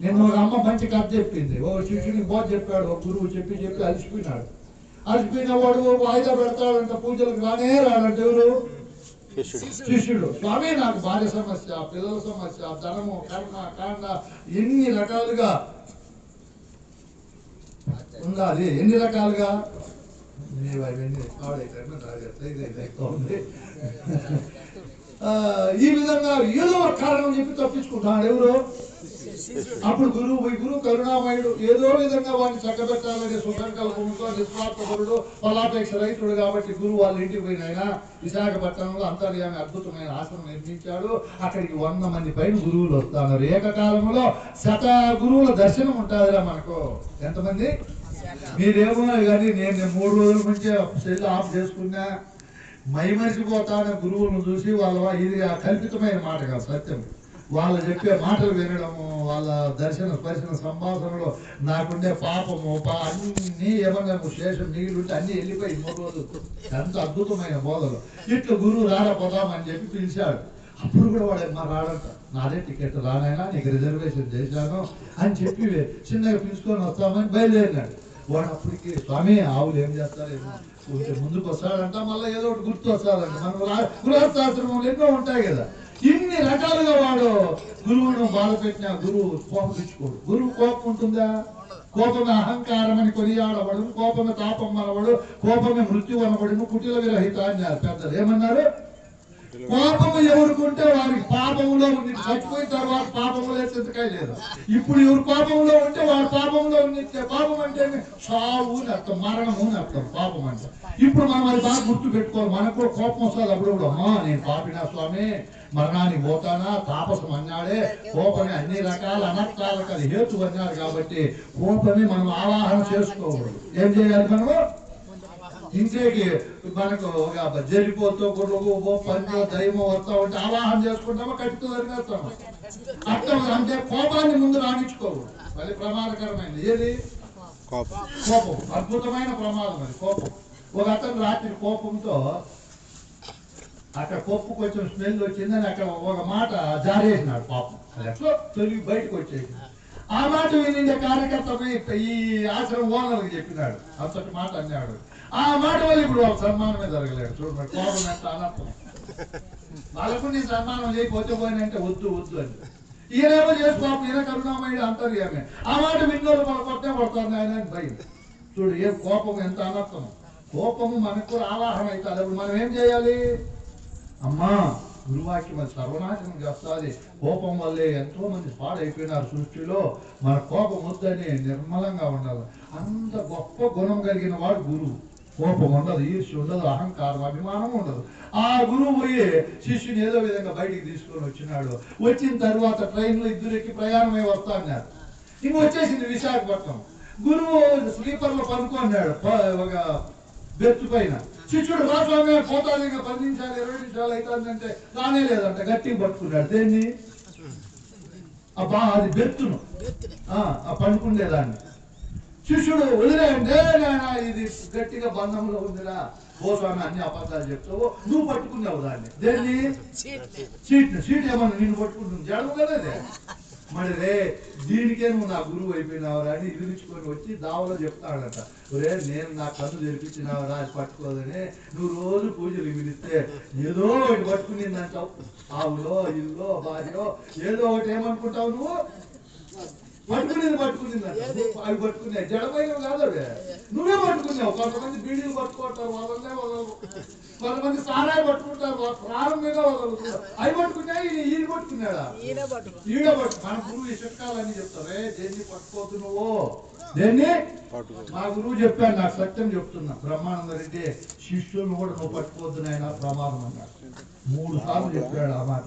నిన్న ఒక అమ్మ మంచి కథ చెప్పింది, ఒక శిష్యునికి బోధ చెప్పాడు, ఒక గురువు చెప్పి అలసిపోయినాడు. అలసిపోయిన వాడు వాయిదా పెడతాడంట, పూజలకు రాడంటే ఎవరు? శిష్యుడు. స్వామి నాకు భార్య సమస్య, పిల్లల సమస్య, ధనము, కర్మ కాండ, ఎన్ని రకాలుగా ఉండాలి, ఎన్ని రకాలుగా అవన్నీ ఆడైతే ఉంది. ఈ విధంగా ఏదో ఒక కారణం చెప్పి తప్పించుకుంటున్నాడు ఎవరు. అప్పుడు గురువు కరుణామయుడు ఏదో విధంగా వాడిని చక్కబెట్టాలనే సుసంకల్పంతో నిస్వార్థపరుడు ఫలాపేక్ష రైతుడు కాబట్టి గురువు వాళ్ళ ఇంటికి పోయిన విశాఖపట్నంలో అంతర్యామి అద్భుతమైన ఆశ్రమం నిర్మించాడు. అక్కడికి 100 మంది పైన గురువులు వస్తున్నారు. ఏకకాలంలో గురువుల దర్శనం ఉంటుందిరా మనకు. ఎంతమంది మీరేమో కానీ నేను 3 రోజుల నుంచే సెల్ ఆఫ్ చేసుకున్నా మైమరిచిపోతాన గురువులను చూసి ఇది కల్పితమైన మాట కాదు, సత్యం. వాళ్ళు చెప్పే మాటలు వినడము, వాళ్ళ దర్శన స్పర్శన సంభాషణలో నాకుండే పాపము అన్ని ఏమన్నా శేషం మిగిలింటే అన్ని వెళ్ళిపోయి 3 రోజులు. ఎంత అద్భుతమైన బోధలు. ఇట్లా గురువు రాకపోదామని చెప్పి పిలిచాడు. అప్పుడు కూడా వాడు రాడంట. నాదే టికెట్ రానైనా నీకు రిజర్వేషన్ చేశాను అని చెప్పి చిన్నగా పిలుచుకొని వస్తామని బయలుదేరినాడు. వాడు అప్పటికి స్వామి ఆవులు ఏం చేస్తారేమో కొంచెం ముందుకు వస్తాడంట. మళ్ళీ ఏదో ఒకటి గుర్తు వస్తాడంట. మన గృహస్థాశ్రమంలో ఎన్నో ఉంటాయి కదా. ఇన్ని రకాలుగా వాడు గురువును బాధ పెట్టిన గురువు కోపగించుకోడు. గురువు కోపం ఉంటుందా? కోపమే అహంకారం అని కొనియాడబడు, కోపమే తాపం అనబడు, కోపమే మృత్యు అనబడును, కుటిల విరహిత అన్నారు పెద్దలు. ఏమన్నారు? కోపము ఎవరుకుంటే వారికి పాపంలో ఉంది. చచ్చిపోయిన తర్వాత పాపంలో చింతకాయ లేదు. ఇప్పుడు ఎవరు కోపంలో ఉంటే వాడు పాపంలో ఉంది. పాపం అంటే సావు అని అర్థం, మరణము అని అర్థం పాపం అంటే. ఇప్పుడు మనం అది బాగా గుర్తు పెట్టుకోవాలి. మనకు కూడా కోపం వస్తుంది అప్పుడు. అమ్మా నేను పాపినా స్వామి, మరణానికి పోతానా, తాపసం అన్నాడే. కోపమే అన్ని రకాల అనర్థాలకు అది హేతు అన్నారు కాబట్టి కోపమే మనం ఆవాహన చేసుకోకూడదు. ఏం చేయాలి? మనము ఇంటికి మనకు ఒక జరిపోతో గుర్రగో పంచో దైవం వస్తా ఉంటే ఆవాహన చేసుకుంటామో కట్టుకు జరిగేస్తాము. అర్థం అంటే కోపాన్ని ముందు రాణించుకోకూడదు. అది ప్రమాదకరమైనది. ఏది? కోపం అద్భుతమైన ప్రమాదం. అది కోపం. ఒక అతను రాత్రి కోపంతో అక్కడ పప్పు కొంచెం స్మెల్ వచ్చిందని అక్కడ ఒక మాట జారేసినాడు. పాపం అది ఎట్లా తొలిగి బయటకు వచ్చేసి ఆ మాట వినిండే కార్యకర్త ఈ ఆశ్రమం ఓనర్కి చెప్పినాడు. అంతటి మాట అన్నాడు. ఆ మాట వల్ల ఇప్పుడు వాళ్ళ సన్మానమే జరగలేదు. చూడండి కోపం ఎంత అనర్థం. వాళ్ళకు నీ సన్మానం చేయకపోతే పోయినంటే వద్దు వద్దు అని. ఈయనేమో చేసుకోపం, ఈయన కరుణామయుడు అంతర్యామే. ఆ మాట విన్నోళ్ళు మన కొట్టే పడతారు ఆయన అని భయం. చూడు ఏ కోపం ఎంత అనర్థం. కోపము మనకు కూడా ఆవాహన అవుతుంది. అప్పుడు మనం ఏం చేయాలి? అమ్మా గురువాక్యం అది సర్వనాశనం చేస్తుంది. కోపం వల్లే ఎంతో మంది పాడైపోయినారు సృష్టిలో. మన కోపం వద్దని నిర్మలంగా ఉండాలి. అంత గొప్ప గుణం కలిగిన వాడు గురువు. కోపం ఉండదు, ఈర్ష్య ఉండదు, అహంకారం అభిమానం ఉండదు. ఆ గురువు పోయి శిష్యుని ఏదో విధంగా బయటికి తీసుకొని వచ్చినాడు. వచ్చిన తర్వాత ట్రైన్లో ఇద్దరికి ప్రయాణమై వస్తా అన్నారు. ఇంక వచ్చేసింది విశాఖపట్నం. గురువు స్లీపర్లో పనుకున్నాడు ఒక బెర్త్ పైన. శిష్యుడు రాష్ట్రమే పోతాడు, ఇంకా 10 నిమిషాలు 20 నిమిషాలు అవుతుందంటే రానే లేదంట. గట్టిగా పట్టుకున్నాడు. దేన్ని? అది బెర్తును పనుకుండేదాన్ని. శిష్యుడు వదిలేయండి, ఇది గట్టిగా బంధంలో ఉందిరా, పోసాను అన్ని అబద్ధాలు చెప్తావు, నువ్వు పట్టుకున్నావు దాన్ని. దేన్ని? సీట్ ఏమన్నా నిన్ను పట్టుకుంటుంది. జడము కదా అదే. మరి రే దీనికే నువ్వు నా గురువు అయిపోయినావురా అని ఇదిలించుకొని వచ్చి దావలో చెప్తాడట. ఒరే నేను నా కన్ను తెరిపించినావురా, అది పట్టుకోదని. నువ్వు రోజు పూజలు పిలిస్తే ఏదో ఒకటి పట్టుకునిందంటావు. ఆవులో ఇల్లు భార్యో ఏదో ఒకటి ఏమనుకుంటావు నువ్వు? పట్టుకునింది అవి పట్టుకున్నాయి. జడమైన కాదు అవి, నువ్వే పట్టుకున్నావు. కొంతమంది బీడీలు పట్టుకుంటారు, వదలనే వదలరు. కొంతమంది సారాయి పట్టుకుంటారు, ప్రారంభంగా వదలరు. అవి పట్టుకున్నాయి, ఈయన పట్టుకున్నాడా? ఈడ పట్టు. మన గురువు ఈ చిట్కాలన్నీ చెప్తారే. దేన్ని పట్టుకోవద్దు నువ్వు, దేన్ని? మా గురువు చెప్పాడు, నాకు సత్యం చెప్తున్నా. బ్రహ్మానంద రెడ్డి శిష్యులను కూడా నువ్వు పట్టుకోవద్దు నాయన, ప్రమాదం అన్నాడు. 3 సార్లు చెప్పాడు ఆ మాట.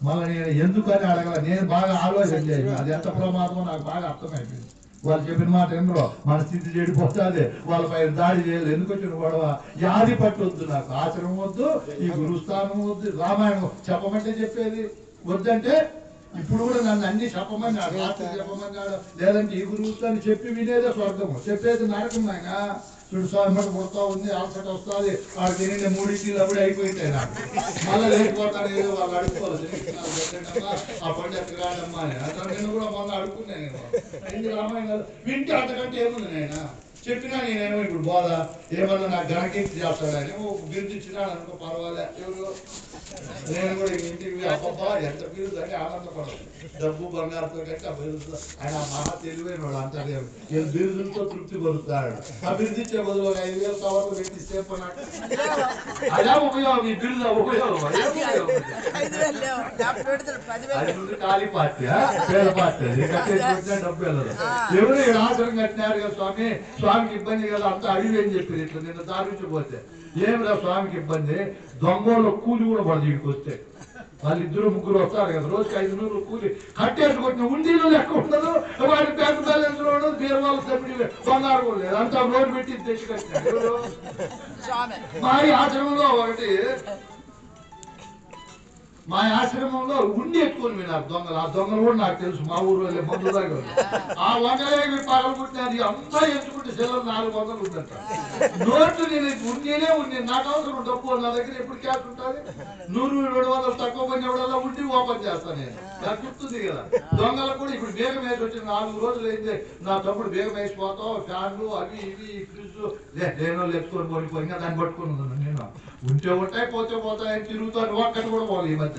మళ్ళీ నేను ఎందుకని అడగల. నేను బాగా ఆలోచన చేయాలి. అది ఎంత ప్రమాదమో నాకు బాగా అర్థమైపోయింది. వాళ్ళు చెప్పిన మాట ఏంద్రో మన స్థితి చెడిపోతుంది, వాళ్ళపై దాడి చేయాలి. ఎందుకు వచ్చిన గొడవ? యాది పట్టొద్దు, నాకు ఆశ్రమం వద్దు, ఈ గురుస్థానం వద్దు, రామాయణం చెప్పమంటే చెప్పేది వద్దంటే ఇప్పుడు కూడా నన్ను అన్ని చెప్పమన్నాడు. రాత్రి చెప్పమన్నాడు, లేదంటే ఈ గురువుతో చెప్పి వినేదే స్వర్గము, చెప్పేది నరకం. ఆయన చూడు స్వామి పుడతా ఉంది, అలసట వస్తుంది, వాడు తినే 3 ఇడ్లీలు అప్పుడే అయిపోయింటాయి. నాకు మళ్ళీ లేకపోతాడు, ఏదో వాళ్ళు అడుక్కోవాలి. ఆ పండు ఎక్కడ రాడమ్మా అని. అట్లా నేను కూడా మొన్న అడుక్కున్నాను. నేను రామాయణాలు వింటే అంతకంటే ఏముంది నాయన. చెప్పినా నేనేమో ఇప్పుడు బోధ ఏమన్నా నాకు గణకీర్తి చేస్తాడని బిరుదు ఇచ్చినాడు అనుకో పర్వాలే. ఎవరు నేను కూడా ఇంటికి అబ్బబ్బా ఎంత బిరుదు అని ఆనందపడదు. డబ్బు బంగారుతో కంటే ఆ బిరుదు ఆయన మహా తెలివైన వాడు అంటారు. బిరుదులతో తృప్తి పొందుతాడు. ఆ బిరుదు ఇచ్చే బదులు 5,000 కవర్లు పెట్టి సేపు అదే ఉపయోగం. ఈ బిరుదు ఉపయోగం ఖాళీ పార్టీ పేద పార్టీ డబ్బు వెళ్ళదు. ఎవరు ఆశ్రమం కట్టినారు కదా స్వామి, స్వామికి ఇబ్బంది కదా అంతా అడివి అని చెప్పి ఇట్లా నిన్న దారించిపోతే ఏమిరా స్వామికి ఇబ్బంది, దొంగలో కూలి కూడా పడదు. ఇక్కడికి వస్తే వాళ్ళిద్దరు ముగ్గురు వస్తారు కదా, రోజుకి 500 కూలి కట్టేసి కొట్టిన ఉండీలో లెక్క ఉండదు. వాడి బ్యాంక్ బ్యాలెన్స్ లో ఉండదు, బీరవాళ్ళ సభ్యులు బంగారు కూడా లేదు. అంతా లోన్ పెట్టి తెచ్చి కట్టినాడు. మా ఆశ్రమంలో ఒకటి మా ఆశ్రమంలో ఉండి ఎత్తుకొని విన్నారు దొంగలు. ఆ దొంగలు కూడా నాకు తెలుసు, మా ఊరు వెళ్ళే మందు దగ్గర. ఆ వంగలే పగలు పుట్టినది అంతా ఎంచుకుంటే సెలవు 400 ఉందంట. నోట్లు నేను ఉండేనే ఉంది, నాకు అవసరం డబ్బు నా దగ్గర ఎప్పుడు క్యాష్ ఉంటుంది. 100-200 తక్కువ పని ఎవడల్లా ఉండి ఓపెన్ చేస్తాను నేను. నాకు గుర్తుంది కదా. దొంగలకు కూడా ఇప్పుడు బేగం వేసి వచ్చిన 4 రోజులు అయితే నా తమ్ముడు బేగం వేసిపోతావు, ఫ్యాన్లు అవి ఇవి ఫ్రిడ్జ్ లేనో ఎత్తుకొని పోయిపోయినా దాన్ని పట్టుకొని ఉన్నాను నేను. ఉంటే ఉంటాయి, పోతే పోతాయని తిరుగుతాను. ఒక్కటి కూడా పోవాలి. ఈ మధ్య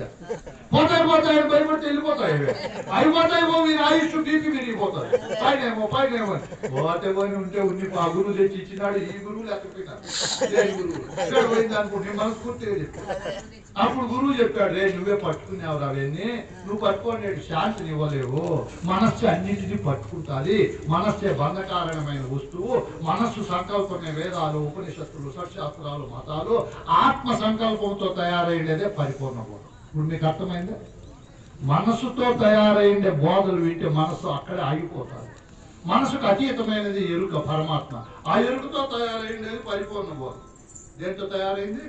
పోతాయని భయపడితే వెళ్ళిపోతాయి. అయిపోతాయి పోయి ఆయుష్ బీపీ విరిగిపోతాయి. పైనేమో పోతే పోయి ఉంటే ఉన్ని ఆ గురువు తెచ్చి ఇచ్చినాడు. ఈ గురువు లేకపోయినాడు గురువు ఇక్కడ పోయింది అనుకుంటే మనస్ఫూర్తిగా చెప్పాడు. అప్పుడు గురువు చెప్పాడు, రే నువ్వే పట్టుకునేవారు అవన్నీ, నువ్వు పట్టుకోండి శాంతిని ఇవ్వలేవు. మనస్సు అన్నింటినీ పట్టుకుంటుంది. మనస్సే బంధకారణమైన వస్తువు. మనస్సు సంకల్పమే వేదాలు, ఉపనిషత్తులు, సత్శాస్త్రాలు, మతాలు. ఆత్మ సంకల్పంతో తయారైండేదే పరిపూర్ణ బోధ. ఇప్పుడు మీకు అర్థమైందా? మనస్సుతో తయారైండే బోధలు వింటే మనస్సు అక్కడే ఆగిపోతారు. మనసుకు అతీతమైనది ఎరుక, పరమాత్మ. ఆ ఎరుకతో తయారైండేది పరిపూర్ణ బోధ. దేంతో తయారైంది?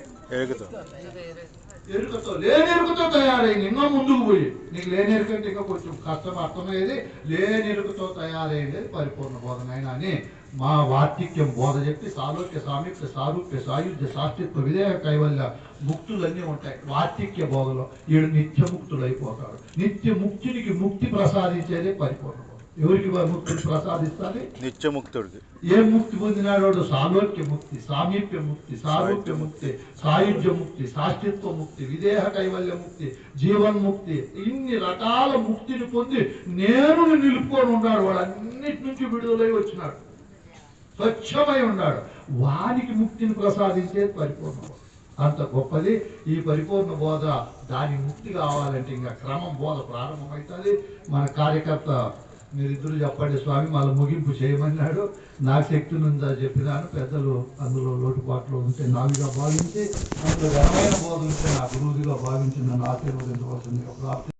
ఎరుకతో. లేని ఎరుకతో తయారైంది. ఇంకా ముందుకు పోయి నీకు లేని ఎరుకంటే ఇంకా కొంచెం కష్టం అర్థమయ్యేది. లేని ఎరుకతో తయారైండేది పరిపూర్ణ బోధనైనా అని మా వార్తిక్యం బోధ చెప్పి సాలోక్య, సామీప్య, సారూప్య, సాయుధ్య, సాస్తిత్వ, విదేహ, కైవల్య ముక్తులన్నీ ఉంటాయి వార్తిక్య బోధలో. వీడు నిత్యముక్తుడు అయిపోతాడు. నిత్య ముక్తునికి ముక్తి ప్రసాదించేదే పరిపూర్ణ బోధ. ఎవరికి ముక్తిని ప్రసాదిస్తుంది? నిత్యముక్తుడికి. ఏ ముక్తి పొందినాడు? సాలోక్య ముక్తి, సామీప్య ముక్తి, సారూప్య ముక్తి, సాయుధ్య ముక్తి, సాస్తిత్వ ముక్తి, విదేహ కైవల్య ముక్తి, జీవన్ముక్తి. ఇన్ని రకాల ముక్తిని పొంది నేను నిలుపుకొని ఉన్నాడు. వాడు అన్నిటి నుంచి విడుదలై వచ్చినాడు, స్వచ్ఛమై ఉన్నాడు. వానికి ముక్తిని ప్రసాదించే పరిపూర్ణ బోధ. అంత గొప్పది ఈ పరిపూర్ణ బోధ. దాని ముక్తి కావాలంటే ఇంకా క్రమం బోధ ప్రారంభమవుతుంది. మన కార్యకర్త మీరిద్దరు చెప్పండి స్వామి, మళ్ళీ ముగింపు చేయమన్నాడు. నాకు శక్తి ఉందా చెప్పినాను. పెద్దలు అందులో లోటుపాట్లు ఉంటే నావిగా భావించి, అందులో ఘనమైన బోధ ఉంటే నా గురువుదిగా భావించి నన్ను ఆశీర్వదించవలసిందిగా ప్రార్థన.